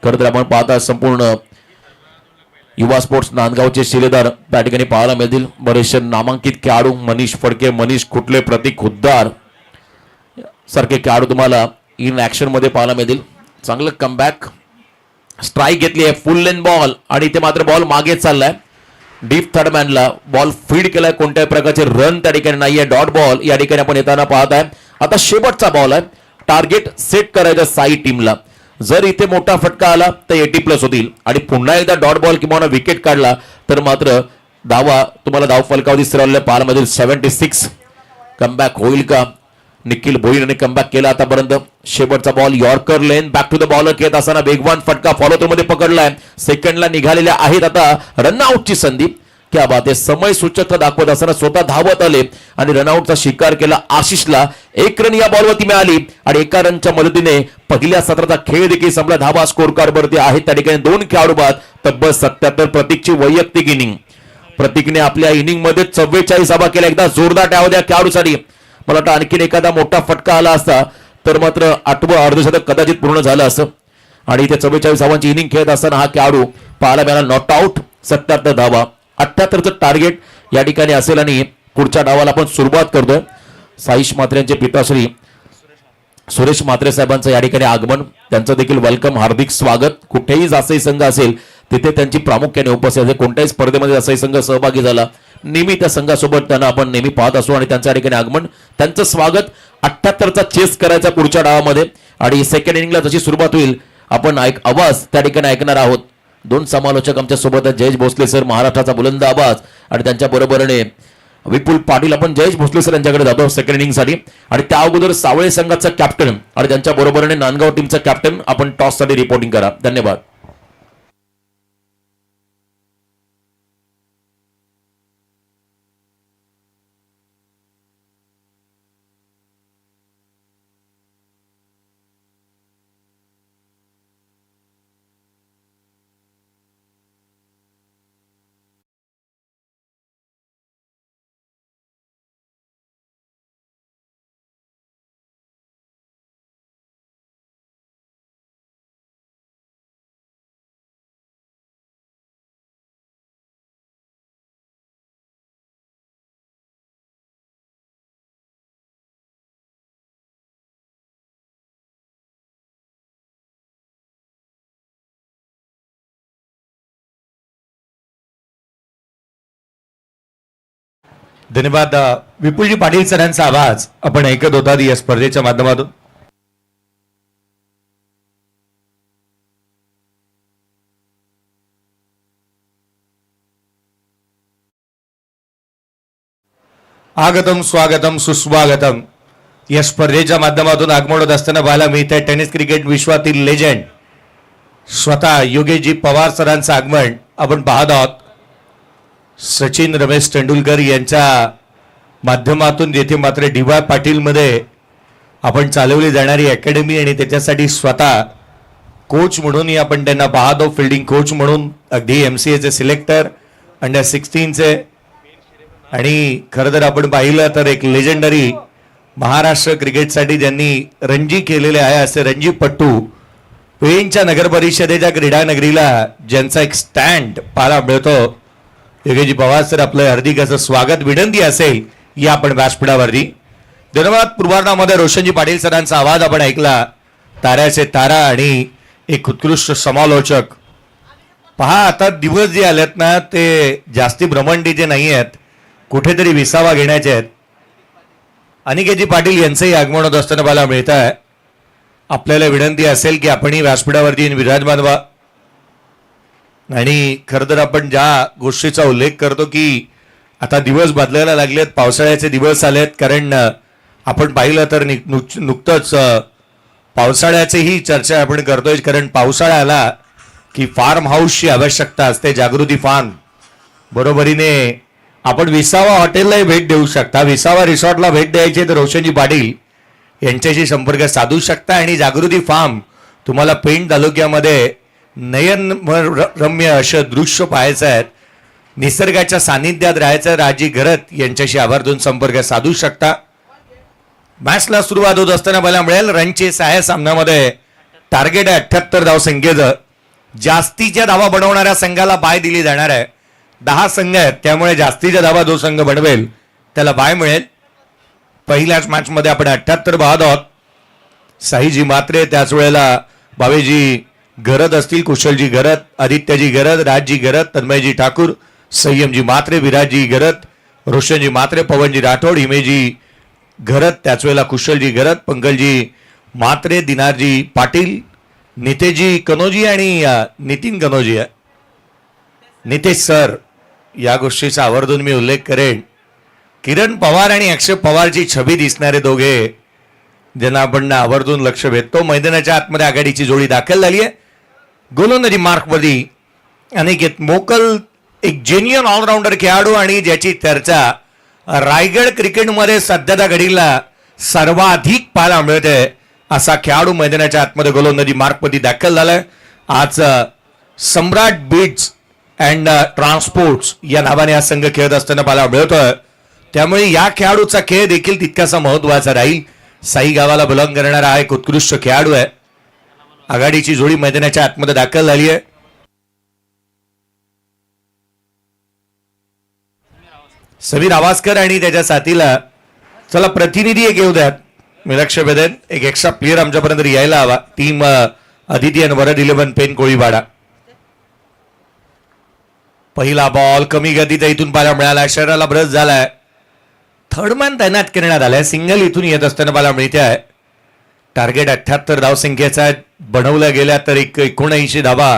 खरं तर आपण पाहता संपूर्ण युवा स्पोर्ट्स नांदगावचे शिलेदार त्या ठिकाणी पाहायला मिळतील. बरेचसे नामांकित खेळाडू मनीष फडके, मनीष खुटले, प्रतीक खुद्दार सारखे खेळाडू तुम्हाला इन ऍक्शन मध्ये पाहायला मिळतील. चांगलं कमबॅक. स्ट्राईक घेतली आहे. फुल लेन बॉल आणि इथे मात्र बॉल मागे चाललाय. डीप थर्ड मॅनला बॉल फीड केलाय. कोणत्याही प्रकारचे रन त्या ठिकाणी नाहीये. डॉट बॉल या ठिकाणी आपण येताना पाहत आहे. आता शेवटचा बॉल आहे. टार्गेट सेट करायचं साई टीमला. जर इथे मोठा फटका आला तर 80+ होतील आणि पुन्हा एकदा डॉट बॉल किंवा विकेट काढला तर मात्र धावा तुम्हाला धाव फलकावधी स्थिरावलेल्या पाहायला मिळेल. 76. कमबॅक होईल का? निखिल भोईरने कमबॅक केला आतापर्यंत. शेवटचा ball yorker length. Back to the bowler खेळत असताना वेगवान फटका फॉलो थ्रू मध्ये पकडलाय. सेकंडला निघालेल्या आहेत आता रनआउटची संधी. क्या बात आहे. समय सूचकता दाखवत असताना स्वतः धावत आले आणि रनआउटचा शिकार केला. आशिषला 1 रन या बॉलवरती मिळाली आणि 1 रनच्या मदतीने पहिल्या सत्राचा खेळ देखील संपला. धावा स्कोर कार्डवरती आहेत त्या ठिकाणी 2 खेळाडू बाद. तब्बल 77. प्रतीकची वैयक्तिक इनिंग. प्रतीकने आपल्या इनिंग मध्ये 44 धावा केल्या. एकदा जोरदार टाळ्या द्या खेळाडूसाठी. मला वाटतं आणखीन एखादा मोठा फटका आला असता तर मात्र 8वं अर्धशतक कदाचित पूर्ण झालं असं. आणि इथे 44 धावांची इनिंग खेळत असताना हा खेळाडू पाहायला मिळाला. Not out. 77 धावा. 78चं टार्गेट या ठिकाणी असेल आणि पुढच्या डावाला आपण सुरुवात करतोय. साईश म्हात्रे यांचे पिताश्री सुरेश म्हात्रे साहेबांचं या ठिकाणी आगमन. त्यांचं देखील वेलकम, हार्दिक स्वागत. कुठेही जासई संघ असेल तिथे त्यांची प्रामुख्याने उपस्थिती असेल. कोणत्याही स्पर्धेमध्ये जासई संघ सहभागी झाला नेहमी त्या संघासोबत त्यांना आपण नेहमी पाहत असतो आणि त्यांच्या ठिकाणी आगमन, त्यांचं स्वागत. 78चा चेस करायचा पुढच्या डावामध्ये आणि सेकंड इनिंगला जशी सुरुवात होईल आपण आवाज त्या ठिकाणी ऐकणार आहोत. 2 समालोचक आमच्या सोबत आहेत. जयेश भोसले सर, महाराष्ट्राचा बुलंद आवाज, आणि त्यांच्या बरोबरीने विपुल पाटील. आपण जयेश भोसले सर यांच्याकडे जातो सेकंड इनिंग साठी. आणि त्या अगोदर सावळे संघाचा कॅप्टन आणि त्यांच्या बरोबरीने नांदगाव टीमचा कॅप्टन आपण टॉस साठी रिपोर्टिंग करा. धन्यवाद. धन्यवाद. विपुलजी पाटील सरांचा आवाज आपण ऐकत होता या स्पर्धेच्या माध्यमातून. आगतम स्वागतम सुस्वागतम या स्पर्धेच्या माध्यमातून आगमन होत असताना पाहायला मिळत आहे टेनिस क्रिकेट विश्वातील लेजंड स्वतः योगेशजी पवार सरांचं आगमन आपण पाहत आहोत. सचिन रमेश तेंडुलकर यांच्या माध्यमातून येथे मात्र डी.वाय. पाटील मध्ये आपण चालवली जाणारी अकॅडमी आणि त्याच्यासाठी स्वतः कोच म्हणूनही आपण त्यांना पाहतो. फिल्डिंग कोच म्हणून अगदी MCAचे सिलेक्टर अंडर 16चे आणि खरं तर आपण पाहिलं तर एक लेजेंडरी महाराष्ट्र क्रिकेटसाठी ज्यांनी रणजी केलेले आहे असे रणजीपट्टू पेणच्या नगर परिषदेच्या क्रीडा नगरीला ज्यांचा एक स्टँड पाहायला मिळतो. योगेशजी पवार सर आपलं हार्दिक असं स्वागत विनंती असेल या आपण व्यासपीठावरती. धन्यवाद. पूर्वार्धामध्ये रोशनजी पाटील सरांचा आवाज आपण ऐकला. ताऱ्याचे तारा आणि एक उत्कृष्ट समालोचक. पहा आता दिवस जे आलेत ना ते जास्ती भ्रमंतीचे नाही आहेत, कुठेतरी विसावा घेण्याचे आहेत. अनिकेतजी पाटील यांचंही आगमन होत असताना मला मिळत आहे. आपल्याला विनंती असेल की आपणही व्यासपीठावरती विराजमान व्हा. आणि खरं तर आपण ज्या गोष्टीचा उल्लेख करतो की आता दिवस बदलायला लागलेत, पावसाळ्याचे दिवस आलेत. कारण आपण पाहिलं तर नुकतंच पावसाळ्याचीही चर्चा आपण करतोय. कारण पावसाळा आला की फार्म हाऊसची आवश्यकता असते. जागृती फार्म बरोबरीने आपण विसावा हॉटेललाही भेट देऊ शकता. विसावा रिसॉर्टला भेट द्यायची तर रोशनजी पाटील यांच्याशी संपर्क साधू शकता. आणि जागृती फार्म तुम्हाला पेण तालुक्यामध्ये नयन रम्य असे दृश्य पाहायचं आहेत, निसर्गाच्या सानिध्यात राहायचं. राजी गरत यांच्याशी आवर्जून संपर्क साधू शकता. मॅचला सुरुवात होत असताना मला मिळेल रणचेस आहे सामन्यामध्ये. टार्गेट आहे 78 धावसंख्येचं. जास्तीच्या धावा बनवणाऱ्या संघाला बाय दिली जाणार आहे. 10 संघ आहेत त्यामुळे जास्तीच्या धावा जो संघ बनवेल त्याला बाय मिळेल. पहिल्याच मॅचमध्ये आपण 78 पाहत आहोत. साईजी मात्रे, त्याच वेळेला भावेजी गरज असतील, कुशलजी गरज, आदित्यजी गरज, राजजी गरज, तन्मयजी ठाकूर, संयमजी मात्रे, विराजजी गरज, रोशनजी मात्रे, पवनजी राठोड, हिमेजी गरज, त्याच वेळेला कुशलजी गरज, पंकलजी मात्रे, दिनारजी पाटील, नितेशजी कनोजी आणि नितीन कनोजी. नितेश सर या गोष्टीचा आवर्जून मी उल्लेख करेन. किरण पवार आणि अक्षय पवारची छबी दिसणारे दोघे ज्यांना आपण आवर्जून लक्ष भेटतो. मैदानाच्या आतमध्ये आघाडीची जोडी दाखल झाली आहे. गोलंदाजी मार्कवरती अनिकेत मोकल, एक जेन्युइन ऑलराऊंडर खेळाडू आणि ज्याची चर्चा रायगड क्रिकेटमध्ये सध्याच्या घडीला सर्वाधिक पाहायला मिळते असा खेळाडू मैदानाच्या आतमध्ये गोलंदाजी मार्कवरती दाखल झालाय. आज सम्राट बीट्स अँड ट्रान्सपोर्ट्स या नावाने हा संघ खेळत असताना पाहायला मिळतोय. त्यामुळे या खेळाडूचा खेळ देखील तितकासा महत्वाचा राहील. साई गावाला बिलॉंग करणारा हा एक उत्कृष्ट खेळाडू आहे. आघाडीची जोडी मैदानाच्या आतमध्ये दाखल झाली आहे. समीर आवासकर आणि त्याच्या साथीला चला प्रतिनिधी एक येऊ द्यात. मी लक्ष भेदेन एक एक्स्ट्रा प्लेअर आमच्यापर्यंत यायला हवा. टीम अदिती आणि वरद 11 पेन कोळीवाडा. पहिला बॉल कमी गतीचा इथून पाहायला मिळाला. शरीराला ब्रश झालाय. थर्ड मॅन तैनात करण्यात आलाय. सिंगल इथून येत असताना पाहायला मिळते आहे. टार्गेट 78 धावसंख्येचा बनवल्या गेल्या तर 79 धावा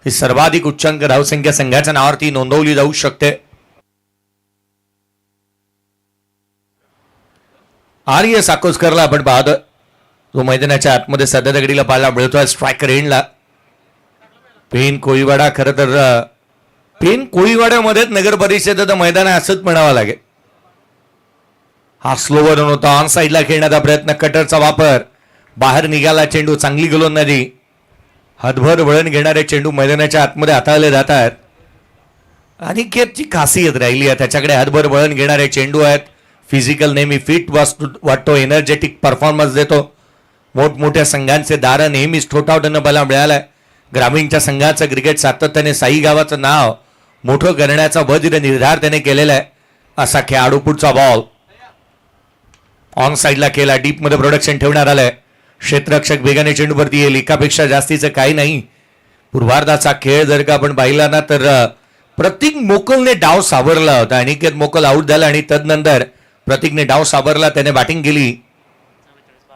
ही सर्वाधिक उच्चांक धावसंख्या संघाच्या नावावरती नोंदवली जाऊ शकते. आर्य साकोस्करला आपण पाहतो जो मैदानाच्या आतमध्ये सध्या दगडीला पाहायला मिळतोय. स्ट्रायकर एंडला पेन कोळीवाडा. खरं तर पेन कोळीवाड्यामध्येच नगर परिषदेचं मैदान असंच म्हणावं लागेल. हा स्लोवर होता. ऑन साईडला खेळण्याचा प्रयत्न, कटरचा वापर, बाहेर निघाला चेंडू. चांगली गोलंदाजी. हातभर वळण घेणारे चेंडू मैदानाच्या आतमध्ये हाताळले जात आहेत. अनिकेतची खासियत राहिली आहे, त्याच्याकडे हातभर वळण घेणारे चेंडू आहेत. फिजिकल नेहमी फिट वाटतो, एनर्जेटिक परफॉर्मन्स देतो. मोठमोठ्या संघांचे दार नेहमीच ठोठावताना मला मिळालाय. ग्रामीणच्या संघाचं क्रिकेट सातत्याने साई गावाचं नाव मोठं करण्याचा वज्र निर्धार त्याने केलेला आहे. असा खेळाडू. पुढचा बॉल ऑन साईडला केला. डीप मध्ये प्रोडक्शन ठेवण्यात आलंय. क्षेत्ररक्षक वेगाने चेंडूवरती येईल. एकापेक्षा जास्तीचं काही नाही. पूर्वार्धाचा खेळ जर का आपण पाहिला ना तर प्रतीक मोकलने डाव सावरला होता. अनिकेत मोकल आऊट झाला आणि तदनंतर प्रतीकने डाव सावरला. त्याने बॅटिंग केली.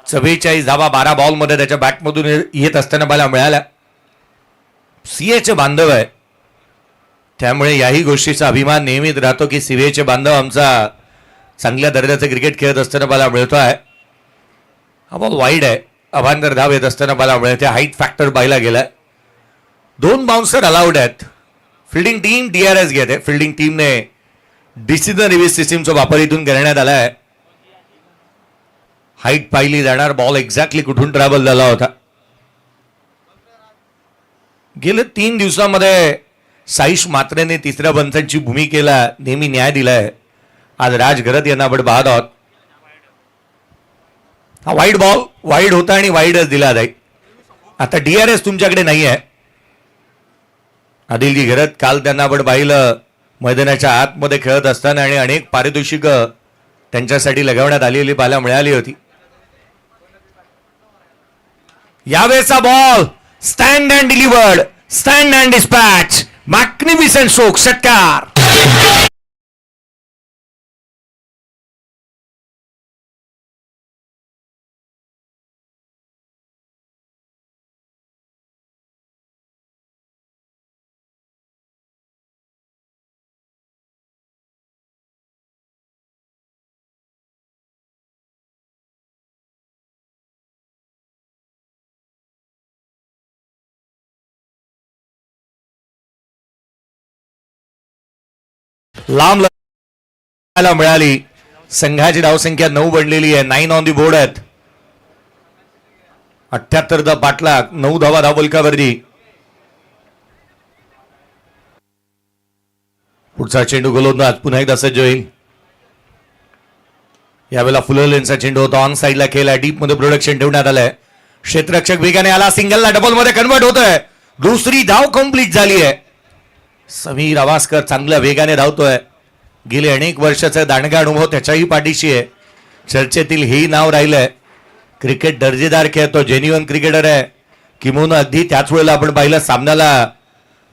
44 धावा 12 बॉलमध्ये त्याच्या बॅटमधून येत असताना मला मिळाल्या. सीएचे बांधव आहे, त्यामुळे याही गोष्टीचा अभिमान नेहमीच राहतो की सीएचे बांधव आमचा चांगल्या दर्जाचं क्रिकेट खेळत असताना मला मिळतो आहे. हा बॉल वाईड आहे. अभांतर धाव येत असताना मला मिळते. हाईट फॅक्टर पाहिला गेलाय. 2 बाउन्सर अलाउड आहेत. फिल्डिंग टीम DRS घेत आहे. फिल्डिंग टीमने डिसिजन रिव्ह्यू सिस्टीमचा वापर इथून करण्यात आला आहे. हाईट पाहिली जाणार. बॉल एक्झॅक्टली कुठून ट्रॅव्हल झाला होता. गेल्या 3 दिवसामध्ये साईश मात्रेने तिसऱ्या पंचांची भूमिकेला नेहमी न्याय दिलाय. आज राज घरत यांना आपण पाहत आहोत. हा वाईड बॉल वाईड होता आणि वाईडच दिला जाईल. आता DRS तुमच्याकडे नाही आहे. आदिलजी घरत काल त्यांना आपण पाहिलं मैदानाच्या आतमध्ये खेळत असताना आणि अनेक पारितोषिक त्यांच्यासाठी लगावण्यात आलेली पाहायला मिळाली होती. यावेळेचा ball stand and delivered. Stand and dispatch. Magnificent stroke. षटकार. लांब मिळाली. संघाची धावसंख्या 9 बनलेली आहे. 9 ऑन दी बोर्ड आहेत. 78 दा पाठलाग. 9 धावा धावफलकावरती. पुढचा चेंडू गोलंदाज पुन्हा एकदा सज्ज होईल. यावेळेला फुलर लेनचा चेंडू होता. ऑन साईडला खेळला. डीप मध्ये प्रोडक्शन ठेवण्यात आलंय. क्षेत्ररक्षक वेगाने आला. सिंगलला डबल मध्ये कन्वर्ट होतोय. दुसरी धाव कंप्लीट झाली आहे. समीर आवासकर चांगल्या वेगाने धावतोय. गेले अनेक वर्षाचा दांडगा अनुभव त्याच्याही पाठीशी आहे. चर्चेतील हेही नाव राहिलंय. क्रिकेट दर्जेदार खेळतो. जेन्युअन क्रिकेटर आहे. किंबहुना अगदी त्याच वेळेला आपण पाहिलं सामन्याला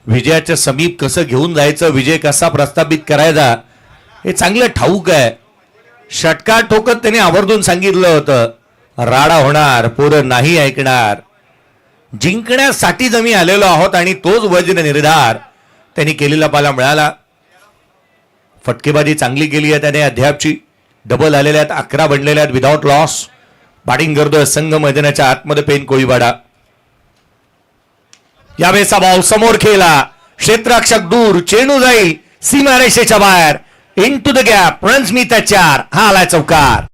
विजयाच्या समीप कसं घेऊन जायचं, विजय कसा प्रस्थापित करायचा हे चांगलं ठाऊक आहे. षटकार ठोकत त्याने आवर्जून सांगितलं होतं, राडा होणार, पोरं नाही ऐकणार. जिंकण्यासाठीच आम्ही आलेलो आहोत आणि तोच वज्र निर्धार त्यांनी केलेला पाहायला मिळाला. फटकेबाजी चांगली केली आहे त्याने अद्यापची. डबल आलेल्या आहेत. 11 बनलेल्या आहेत विदाउट लॉस. बॅटिंग करतोय संघ मैदानाच्या आतमध्ये पेन कोळीवाडा. यावेळेचा बॉल समोर खेळला. क्षेत्ररक्षक दूर. चेंडू जाईल सीमारेषेच्या बाहेर. Into the gap. Runs मी 4. हा आलाय चौकार.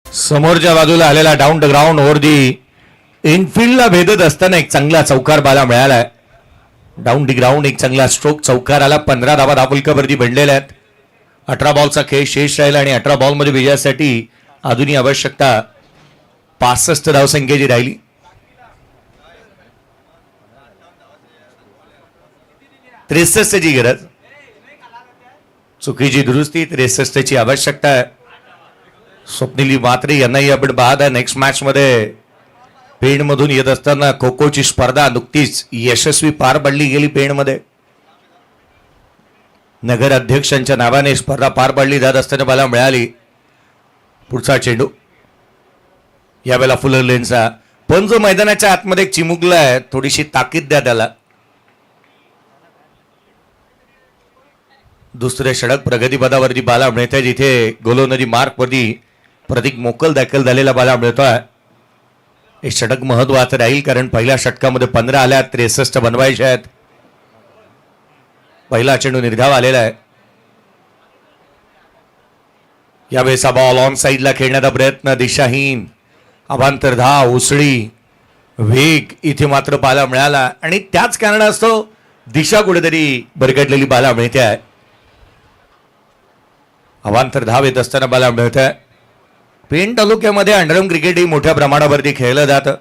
समोरच्या बाजूला आलेला down the ground over the इनफिल्डला भेदत असताना एक चांगला चौकार बाला मिळालाय. डाऊन दी ग्राउंड एक चांगला स्ट्रोक चौकार आला. 15 धावा धावफलकावरती बनलेल्या आहेत. 18 बॉलचा खेळ शेष राहिला आणि 18 बॉलमध्ये विजयासाठी अजूनही आवश्यकता 65 धावसंख्येची राहिली. ची गरज. चुकीची दुरुस्ती. 63ची आवश्यकता आहे. स्वप्निली मात्रे यांनाही आपण पाहत आहे. नेक्स्ट मॅच मध्ये पेण मधून येत असताना खो खोची स्पर्धा नुकतीच यशस्वी पार पडली गेली. पेण मध्ये नगर अध्यक्षांच्या नावाने स्पर्धा पार पडली जात असताना मला मिळाली. पुढचा चेंडू यावेळेला फुलर लेनचा. पंच मैदानाच्या आतमध्ये चिमुकला आहे. थोडीशी ताकीद द्या त्याला. दुसरे षटक प्रगतीपदावरती बाला मिळते, जिथे गोलंदाजी मार्क वरती प्रतीक मोकल दाखल झालेला बाला मिळतोय. हे षटक महत्वाचं राहील कारण पहिल्या षटकामध्ये 15 आल्या. 63 बनवायचे आहेत. पहिला चेंडू निर्धाव आलेला आहे. यावेळेचा बॉल ऑन साईडला खेळण्याचा प्रयत्न दिशाहीन. अभांतर धाव, उसळी, वेग इथे मात्र पाहायला मिळाला आणि त्याच कारणास्तव दिशा कुठेतरी भरकटलेली पाहायला मिळते आहे. अवांतर धाव येत असताना मला मिळत आहे. पेण तालुक्यामध्ये अंडरम क्रिकेट ही मोठ्या प्रमाणावरती खेळलं जातं.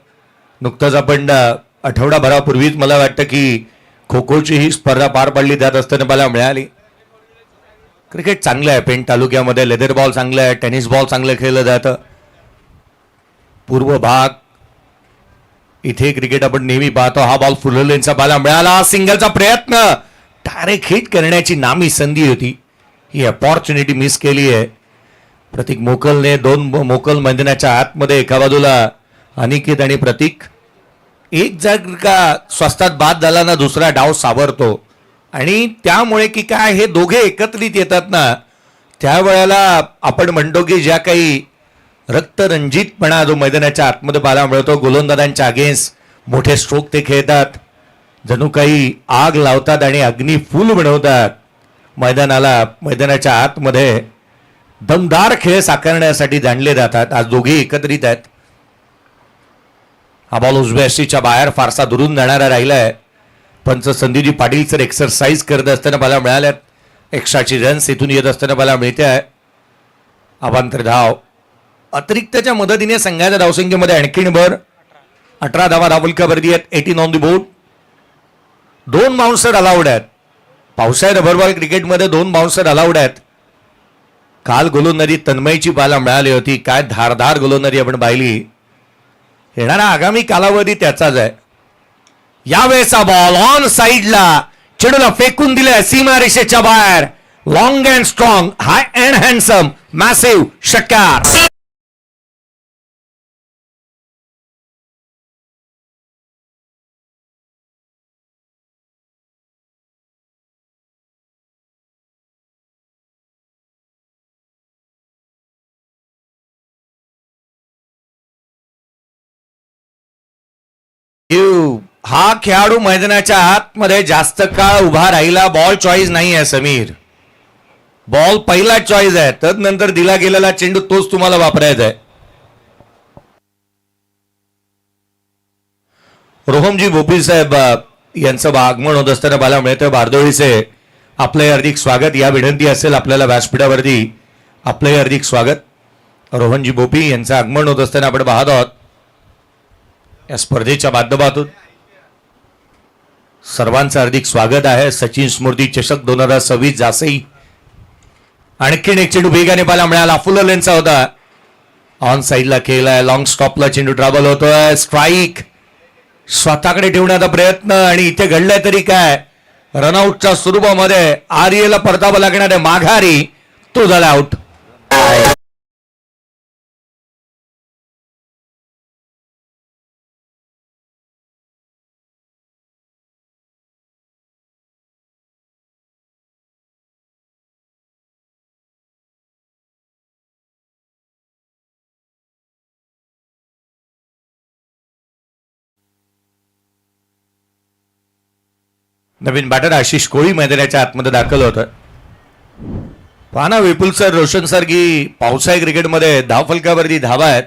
नुकतंच आपण आठवडाभरापूर्वीच मला वाटतं की खो खोची ही स्पर्धा पार पडली जात असताना मला मिळाली. क्रिकेट चांगलं आहे पेण तालुक्यामध्ये. लेदर बॉल चांगलं आहे, टेनिस बॉल चांगलं खेळलं जातं. पूर्व भाग इथे क्रिकेट आपण नेहमी पाहतो. हा बॉल फुललेंचा बाला मिळाला. सिंगलचा प्रयत्न, डायरेक्ट हिट करण्याची नामी संधी होती, ही अपॉर्च्युनिटी मिस केली आहे. प्रतीक मोकलने दोन मोकल मैदानाच्या आतमध्ये, एका बाजूला अनिकेत आणि प्रतीक. एक जर का स्वस्तात बाद झाला ना दुसरा डाव सावरतो. आणि त्यामुळे की काय हे दोघे एकत्रित येतात ना त्यावेळेला आपण म्हणतो की ज्या काही रक्तरंजितपणा जो मैदानाच्या आतमध्ये पाहायला मिळतो. गोलंदाजांच्या अगेन्स्ट मोठे स्ट्रोक ते खेळतात, जणू काही आग लावतात आणि अग्नी फूल बनवतात मैदानाला. मैदानाच्या आतमध्ये दमदार खेळ साकारण्यासाठी जाणले जातात. आज दोघे एकत्रित आहेत. हा बॉल उजव्या च्या बाहेर फारसा दुरून जाणारा राहिलाय. पंच संदीपजी पाटील सर एक्सरसाइज करत असताना मला मिळाल्यात. एक्स्ट्राची रन्स इथून येत असताना मला मिळते आहे. अवांतर धाव अतिरिक्तच्या मदतीने संघाच्या धावसंख्येमध्ये आणखीन भर. 18 धावा धावलकावरती आहेत. 18 on the board. 2 bouncer allowed आहेत. पावसाळ्यात रबरबॉल क्रिकेटमध्ये 2 बाउन्सर अलाउड आहेत. काल गोलंदाजी तन्मयची पाहायला मिळाली होती. काय धारदार गोलंदाजी आपण पाहिली. येणारा आगामी कालावधी त्याचाच आहे. यावेळेचा बॉल ऑन साइडला चेंडूला फेकून दिलाय सीमारेषेच्या बाहेर. Long and strong, high and handsome, massive षटकार. हा खेळाडू मैदानाच्या आतमध्ये जास्त काळ उभा राहिला. बॉल चॉईस नाही आहे समीर. बॉल पहिला चॉईस आहे, तदनंतर दिला गेलेला चेंडू तोच तुम्हाला वापरायचा आहे. रोहमजी बोपी साहेब यांचं आगमन होत असताना मला मिळतं. बारदोळीचे आपले हार्दिक स्वागत. या विनंती असेल आपल्याला व्यासपीठावरती आपले हार्दिक स्वागत. रोहनजी बोपी यांचं आगमन होत असताना आपण पाहत आहोत. या स्पर्धेच्या माध्यमातून सर्वांचं हार्दिक स्वागत आहे. सचिन स्मृती चषक 2026 जासई. आणखीन एक चेंडू वेगाने पाहायला मिळाला. फुल लेनचा होता. ऑन साइडला केलाय. लॉंग स्टॉपला चेंडू ट्रॅव्हल होतोय. स्ट्राईक स्वतःकडे ठेवण्याचा प्रयत्न आणि इथे घडलाय तरी काय. रनआउटच्या स्वरूपामध्ये आर्यला परतावा लागणार आहे. माघारी तो झाला आउट. नवीन बॅटर आशिष कोळी मैदानाच्या आतमध्ये दाखल होत. पाहना विपुल सर, रोशन सर की पावसाळी क्रिकेटमध्ये धावफलकावरती धावा आहेत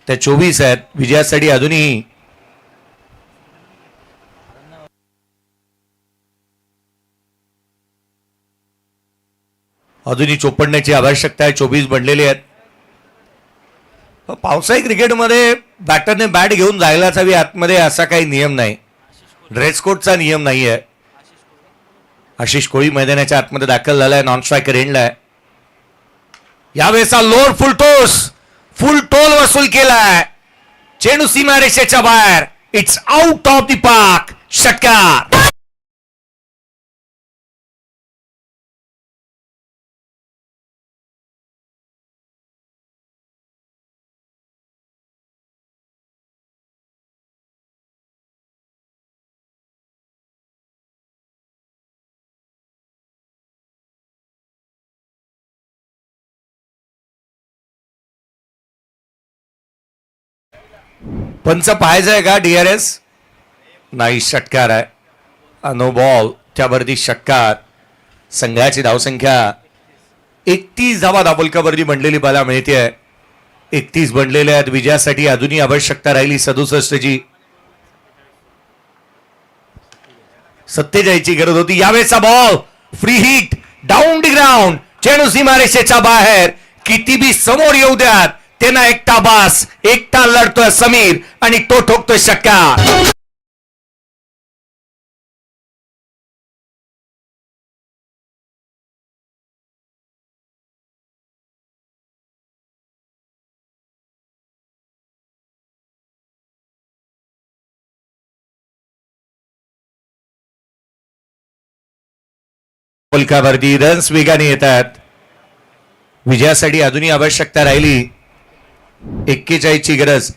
त्या 24 आहेत. विजयासाठी अजूनही अजूनही 54ची आवश्यकता आहे. 24 बनलेले आहेत. पावसाळी क्रिकेटमध्ये बॅटरने बॅट घेऊन जायलाच हवी आतमध्ये असा काही नियम नाही. ड्रेस कोडचा नियम नाही आहे. आशिष कोळी मैदानाच्या आतमध्ये दाखल झालाय. नॉन स्ट्रायकर एंडला आहे. यावेळेचा लोड फुल टोल वसूल केलाय. चेंडू सीमारेषेच्या बाहेर. It's out of the park. षटकार. पंच पाहायचंय का DRS नाही. षटकार आहे. नो बॉल त्यावरती षटकार. संघाची धावसंख्या 31 धावा धावलकावरती बनलेली पाहायला मिळते आहे. 31 बनलेल्या आहेत. विजयासाठी अजूनही आवश्यकता राहिली 67ची. 47ची गरज होती. यावेळेचा ball free hit down the ground. चेंडू सीमारेषेच्या बाहेर. किती बी समोर येऊ द्यात, त्यांना एकटा बास. एकटा लढतोय समीर आणि तो ठोकतोय षटकार. मुलकावरती रन्स वेगाने येतात. विजयासाठी अजूनही आवश्यकता राहिली 41 ची गरज.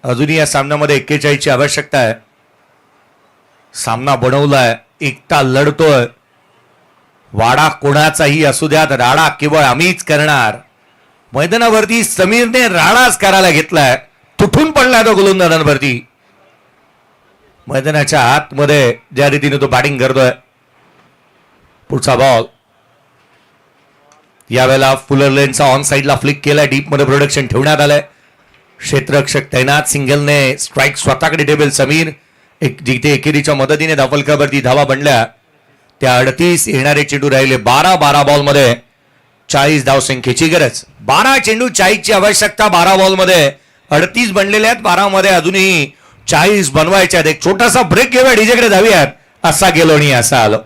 अजूनही या सामन्यामध्ये 41 ची आवश्यकता आहे. सामना बनवलाय, एकटा लढतोय. वाडा कोणाचाही असू द्यात, राडा केवळ आम्हीच करणार. मैदानावरती समीरने राडाच करायला घेतलाय. तुटून पडलाय तो गोलंदाजांवरती. मैदानाच्या आतमध्ये ज्या रीतीने तो बॅटिंग करतोय. पुढचा बॉल यावेळेला फुलर लेनचा ऑन साइडला फ्लिक केलाय. डीप मध्ये प्रोडक्शन ठेवण्यात आलंय. क्षेत्ररक्षक तैनात. सिंगलने स्ट्राईक स्वतःकडे टेबल समीर. जिथे एकेरीच्या मदतीने धावफलकावरती धावा बनल्या त्या 38 येणारे चेंडू राहिले. 12 बॉलमध्ये 40 धावसंख्येची गरज. 12 चेंडू 40 ची आवश्यकता. 12 बॉलमध्ये 38 बनलेले आहेत. 12 मध्ये अजूनही 40 बनवायचे आहेत. एक छोटासा ब्रेक घेऊया, डीजेकडे धावूयात. असा गेलो आणि असा आलो.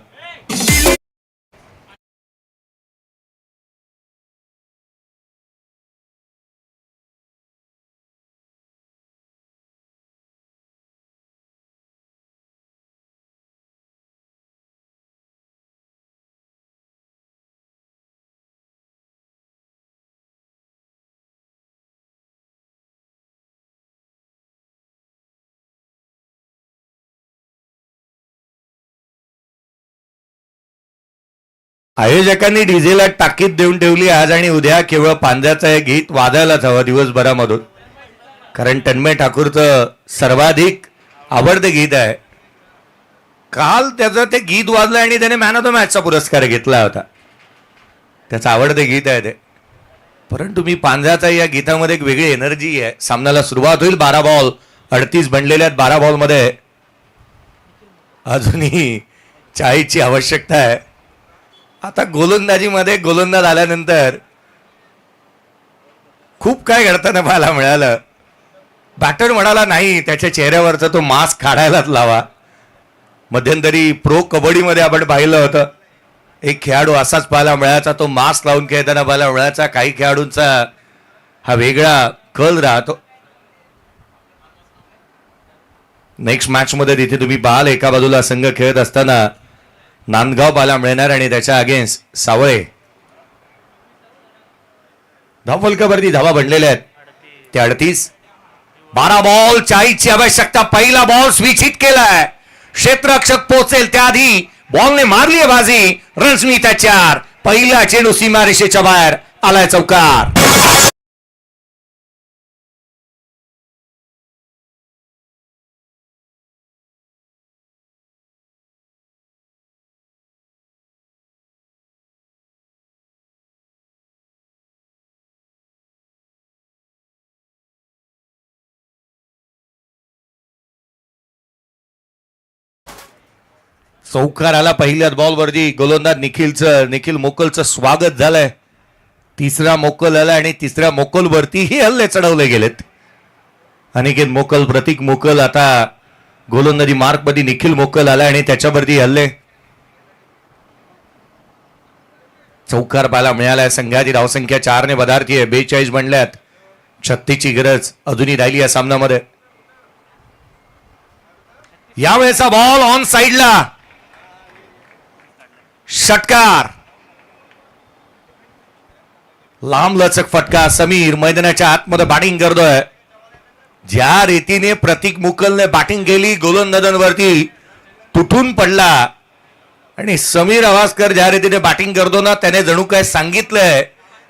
आयोजकांनी डीजेला टाकीत देऊन ठेवली आज आणि उद्या केवळ पांज्याचं हे गीत वाजायलाच हवं दिवसभरामधून. कारण तन्मय ठाकूरचं सर्वाधिक आवडते गीत आहे. काल त्याचं ते गीत वाजलं आणि त्याने मॅन ऑफ द मॅचचा पुरस्कार घेतला होता. त्याचं आवडते गीत आहे ते. परंतु मी पांज्याचा या गीतामध्ये एक वेगळी एनर्जी आहे. सामन्याला सुरुवात होईल. 12 बॉल 38 बनलेले आहेत. 12 बॉलमध्ये अजूनही 40 ची आवश्यकता आहे. आता गोलंदाजीमध्ये गोलंदाज आल्यानंतर खूप काय घडताना पाहायला मिळालं. बॅटर म्हणाला नाही, त्याच्या चेहऱ्यावरचा तो मास्क काढायलाच लावा. मध्यंतरी प्रो कबड्डीमध्ये आपण पाहिलं होतं. एक खेळाडू असाच पाहायला मिळायचा, तो मास्क लावून खेळताना पाहायला मिळायचा. काही खेळाडूंचा हा वेगळा कल राहतो. नेक्स्ट मॅच मध्ये तिथे तुम्ही पाहाल एका बाजूला संघ खेळत असताना नांदगाव पाहायला मिळणार आणि त्याच्या अगेन्स्ट सावळे. धावफलकावरती धावा बनलेल्या आहेत त्या 38. 12 बॉल 40 ची आवश्यकता. पहिला बॉल स्विचित केलाय. क्षेत्ररक्षक पोहोचेल त्याआधी बॉलने मारली आहे बाजी. रन्स मिळतात 4. पहिला चेंडू सीमारेषेच्या बाहेर आलाय चौकार. चौकार आला पहिल्याच बॉलवरती. गोलंदाज निखिल मोकलचं स्वागत झालंय. तिसरा मोकल आला आणि तिसऱ्या मोकलवरतीही हल्ले चढवले गेलेत. अनिकेत मोकल, प्रतीक मोकल, आता गोलंदाजी मार्क मध्ये निखिल मोकल आला आणि त्याच्यावरती हल्ले. चौकार पाहायला मिळालाय. संघाची धावसंख्या 4 ने बदारती आहे. 42 बनल्यात. 36 ची गरज अजूनही राहिली या सामन्यामध्ये. यावेळेचा बॉल ऑन साइडला. षटकार. लांब लचक फटका. समीर मैदानाच्या आतमध्ये बॅटिंग करतोय. ज्या रीतीने प्रतीक मुकलने बॅटिंग केली गोलंदाजांवरती तुटून पडला. आणि समीर अवास्कर ज्या रीतीने बॅटिंग करतो ना, त्याने जणू काय सांगितलंय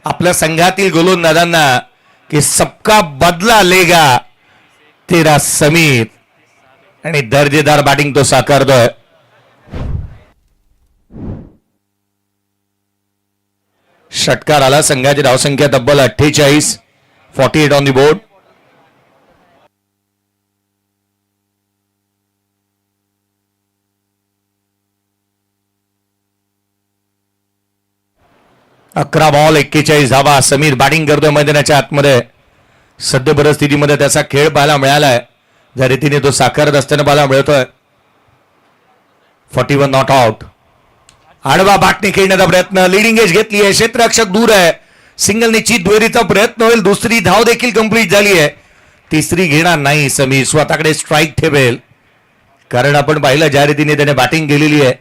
आपल्या संघातील गोलंदाजांना की सबका बदला लेगा तेरा समीर. आणि दर्जेदार बॅटिंग तो साकारतोय. षटकार आला. संघाची धावसंख्या तब्बल 48. 48 ऑन दी बोर्ड. 11 बॉल 41 धावा. समीर बॅटिंग करतोय मैदानाच्या आतमध्ये. सद्य परिस्थितीमध्ये त्याचा खेळ पाहायला मिळालाय, ज्या रीतीने तो साकारत असताना पाहायला मिळतोय. 41 नॉट आउट. आडवा बाटणी खेळण्याचा प्रयत्न, लिडिंग एज घेतली आहे, क्षेत्ररक्षक दूर आहे. सिंगल निश्चित, दुहेरीचा प्रयत्न होईल. दुसरी धाव देखील कंप्लीट झाली आहे. तिसरी घेणार नाही समीर, स्वतःकडे स्ट्राईक ठेवेल. कारण आपण पाहिलं ज्या रीतीने त्याने बॅटिंग केलेली आहे.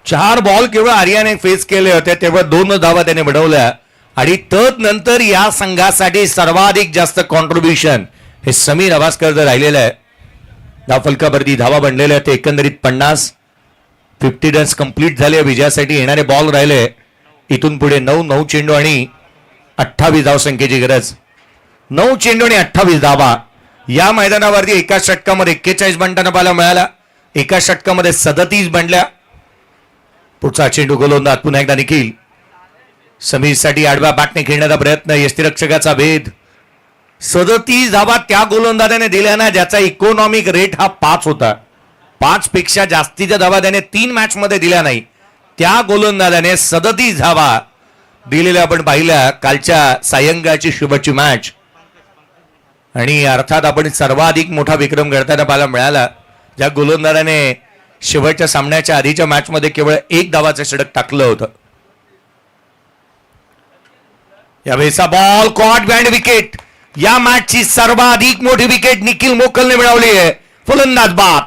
4 बॉल केवळ आर्याने फेस केले होते, तेव्हा 2 धावा त्याने मिळवल्या. आणि तदनंतर या संघासाठी सर्वाधिक जास्त कॉन्ट्रीब्युशन हे समीर हवासकर राहिलेलं आहे. धाव फलकावरती धावा बनलेल्या आहेत एकंदरीत 50. 50 रन्स कंप्लीट झाले. विजयासाठी येणारे बॉल राहिले इथून पुढे 9 चेंडू आणि 28 धावसंख्येची गरज. 9 चेंडू आणि 28 धावा. या मैदानावरती एका षटकामध्ये 41 बनताना पाहायला मिळाला, एका षटकामध्ये 37 बनल्या. पुढचा चेंडू गोलंदाज पुन्हा एकदा निखिल. समीरसाठी आडव्या बॅटने खेळण्याचा प्रयत्न, यष्टिरक्षकाचा भेद. 37 धावा त्या गोलंदाजाने दिल्या ना ज्याचा इकॉनॉमिक रेट हा 5 होता. 5 पेक्षा जास्तीच्या धावा त्याने 3 मॅच मध्ये दिल्या नाही. त्या गोलंदाजाने 37 धावा दिलेल्या आपण पाहिल्या कालच्या सायंकाळची शुभची मॅच. आणि अर्थात आपण सर्वाधिक मोठा विक्रम घडताना पाहायला मिळाला, ज्या गोलंदाजाने शेवटच्या सामन्याच्या आधीच्या मॅच मध्ये केवळ 1 धावाचं षटक टाकलं होतं. यावेळेचा बॉल कॉट बँड विकेट. या मॅचची सर्वाधिक मोठी विकेट निखिल मोकलने मिळवली आहे. फलंदाज बाद.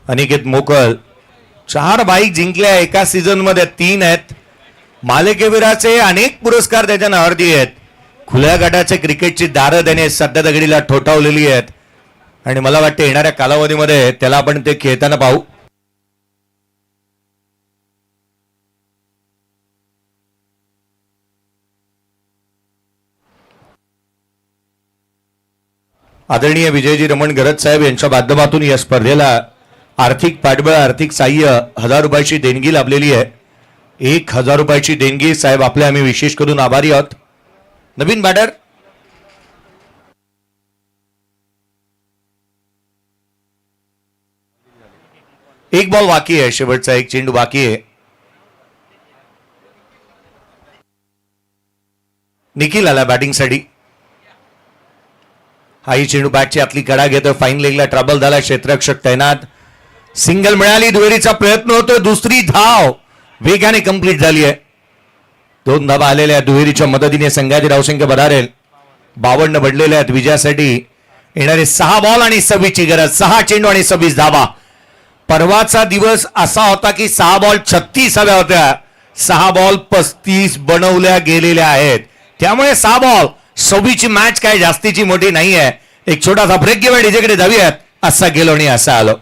अनिकेत मोकल 4 बाईक जिंकल्या एका सीझन मध्ये, 3 आहेत. मालिकेवीराचे अनेक पुरस्कार त्याच्या नावावरती आहेत. खुल्या गटाचे क्रिकेटची दारं त्याने सध्या दगडीला ठोठावलेली आहेत. आणि मला वाटतं येणाऱ्या कालावधीमध्ये त्याला आपण ते खेळताना पाहू. आदरणीय विजयजी रमण गरज साहेब यांच्या माध्यमातून या स्पर्धेला आर्थिक पाठबळ, आर्थिक साह्य 1000 रुपयाची देणगी लाभलेली आहे. 1000 रुपयाची देणगी साहेब आपले आम्ही विशेष करून आभारी आहोत. नवीन बॅटर एक बॉल बाकी आहे, शेवटचा एक चेंडू बाकी आहे. निखिल आला बॅटिंगसाठी. हाही चेंडू बॅटची आतली कडा घेतोय. फाईन लेगला ट्रबल झाला. क्षेत्ररक्षक तैनात. सिंगल मिळाली. दुहेरीचा प्रयत्न होतोय. दुसरी धाव वेगाने कंप्लीट झाली आहे. 2 धावा आलेल्या दुहेरीच्या मदतीने संघाची धावसंख्या भरारेल. 52 बढ़लेले आहेत. विजयासाठी येणारे 6 बॉल आणि 26 ची गरज. 6 चेंडू आणि 26 धावा. परवाचा दिवस असा होता की 6 बॉल 36 हव्या होत्या. 6 बॉल 35 बनवल्या गेलेल्या आहेत. त्यामुळे 6 बॉल 26 ची मॅच काय जास्तीची मोठी नाही आहे. एक छोटासा ब्रेक घेऊया, डीजेकडे जाऊयात. असा गेलो आणि असा आलो.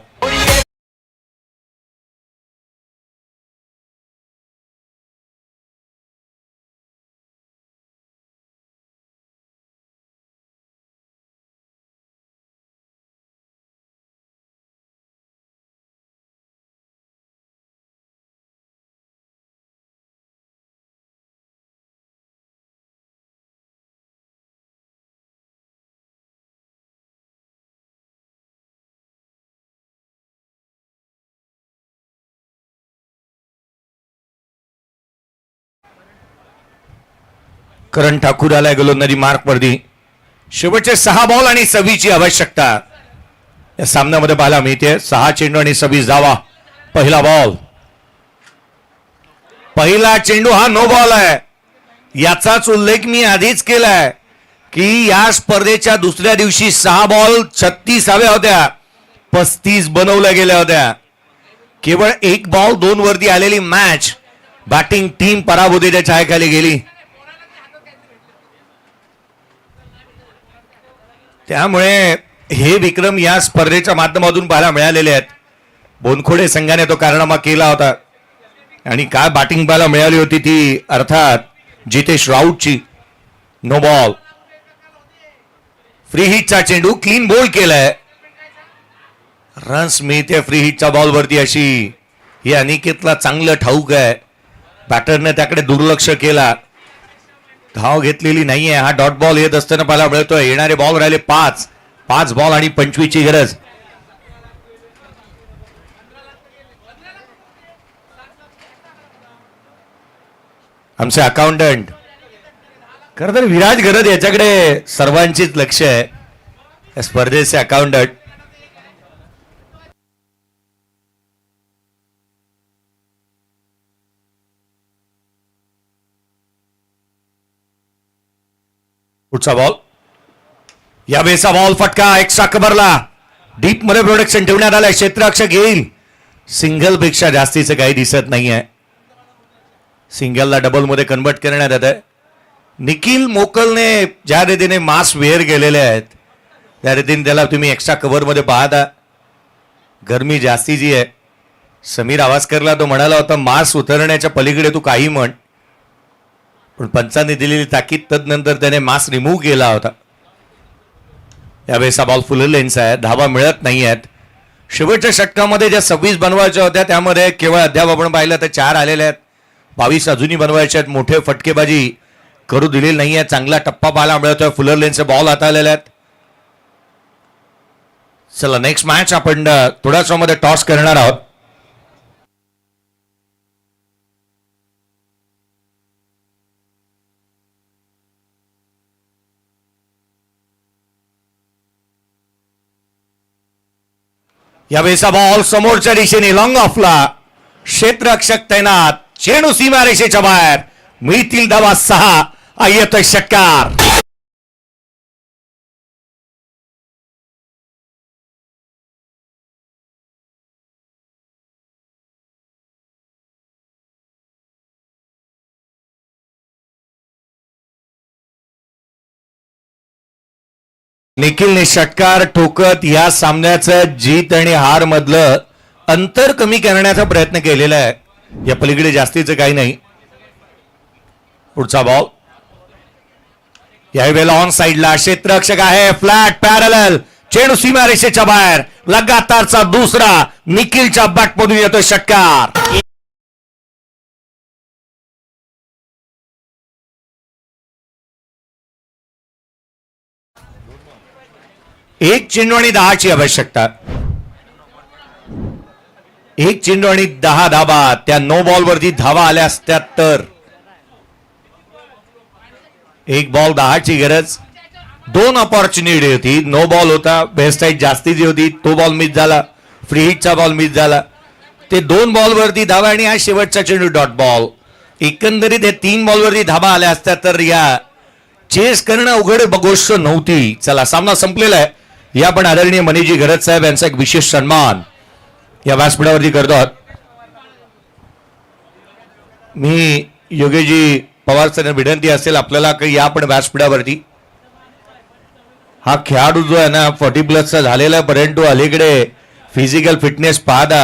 करण ठाकूर आलाय गोलंदाजी मार्क वरती. शेवटचे 6 बॉल आणि 26 ची आवश्यकता या सामन्यामध्ये पाहायला मिळते. 6 चेंडू आणि 26 धावा. पहिला बॉल. पहिला चेंडू हा नो बॉल आहे. याचाच उल्लेख मी आधीच केलाय की या स्पर्धेच्या दुसऱ्या दिवशी 6 बॉल 36 हव्या होत्या. 35 बनवल्या गेल्या होत्या. केवळ 1 बॉल 2 वरती आलेली मॅच बॅटिंग टीम पराभूतीच्या छायेखाली गेली. त्यामुळे हे विक्रम या स्पर्धेच्या माध्यमातून पाहायला मिळालेले आहेत. बोनखोडे संघाने तो कारनामा केला होता आणि काय बॅटिंग पाहायला मिळाली होती ती अर्थात जितेश राऊतची. नो बॉल, फ्री हिटचा चेंडू क्लीन बोल्ड केलाय. रन्स मिळते फ्री हिटच्या बॉलवरती अशी हे अनिकेतला चांगलं ठाऊक आहे. बॅटरने त्याकडे दुर्लक्ष केला, धाव घेतलेली नाहीये. हा डॉट बॉल येत असताना पाहायला मिळतोय. येणारे बॉल राहिले 5 बॉल आणि 25 ची गरज. आमचे अकाउंटंट खरं तर विराज गरज याच्याकडे सर्वांचीच लक्ष आहे. या स्पर्धेचे अकाउंटंट पुढचा बॉल, या बेचा बॉल फटका एक्स्ट्रा कव्हरला. डीप मध्ये प्रोडक्शन ठेवण्यात आलंय. क्षेत्ररक्षक येईल. सिंगल पेक्षा जास्तीचं काही दिसत नाहीये. सिंगलला डबल मध्ये कन्वर्ट करण्यात येत आहे. निखिल मोकलने ज्या रीतीने मास वेअर केलेले आहेत त्या रीतीने त्याला तुम्ही एक्स्ट्रा कव्हर मध्ये पाहता. गरमी जास्तीची आहे. समीर आवासकरला तो म्हणाला होता मास उतरण्याच्या पलीकडे तू काही म्हण, पण पंचांनी दिलेली ताकीद तदनंतर त्याने मास रिमूव्ह केला होता. यावेळेस हा बॉल फुल लेन्स आहे. धावा मिळत नाही आहेत. शेवटच्या षटकामध्ये ज्या 26 बनवायच्या होत्या त्यामध्ये केवळ अद्याप आपण पाहिलं तर 4 आलेले आहेत. 22 अजूनही बनवायचे आहेत. मोठे फटकेबाजी करू दिलेली नाहीये. चांगला टप्पा पाहायला मिळतोय. फुलर लेनचे बॉल हाताळलेले आहेत. चला नेक्स्ट मॅच आपण थोड्याच वेळामध्ये टॉस करणार आहोत. यावेळेचा बॉल समोरच्या दिशेने लॉंग ऑफला. क्षेत्ररक्षक तैनात. चेंडू सीमारेषेच्या बाहेर. मिळतील धावा 6. येतोय षटकार. निखिलने षटकार ठोकत या सामन्याचं जीत आणि हार मधलं अंतर कमी करण्याचा प्रयत्न केलेला आहे. या पलीकडे जास्तीचं काही नाही. पुढचा बॉल, यावेळेला ऑन साइडला क्षेत्ररक्षक आहे. Flat parallel. चेंडू सीमारेषेच्या बाहेर. लगातारचा दुसरा. निखिलच्या बॅटमधून येतोय षटकार. एक चेंडू आणि 10ची आवश्यकता. एक चेंडू आणि 10 धाबा. त्या नो बॉल वरती धावा आल्या असत्या तर. एक बॉल 10ची गरज. 2 अपॉर्च्युनिटी होती. नो बॉल होता. बेस्ट हाईट जास्तीची होती. तो बॉल मिस झाला. फ्री हिटचा बॉल मिस झाला. ते 2 बॉल वरती धावा आणि हा शेवटचा चेंडू डॉट बॉल. एकंदरीत 3 बॉल वरती धावा आल्या असत्या तर या चेस करणं अवघड गोष्ट नव्हती. चला सामना संपलेला आहे. या पण आदरणीय मनीजी घरत साहेब यांचा एक विशेष सन्मान या व्यासपीठावरती करतो. मी योगेशजी पवार सर विनंती असेल आपल्याला की या पण व्यासपीठावरती. हा खेळाडू जो आहे ना 40 प्लसचा झालेला आहे, परंतु अलीकडे फिजिकल फिटनेस पाहता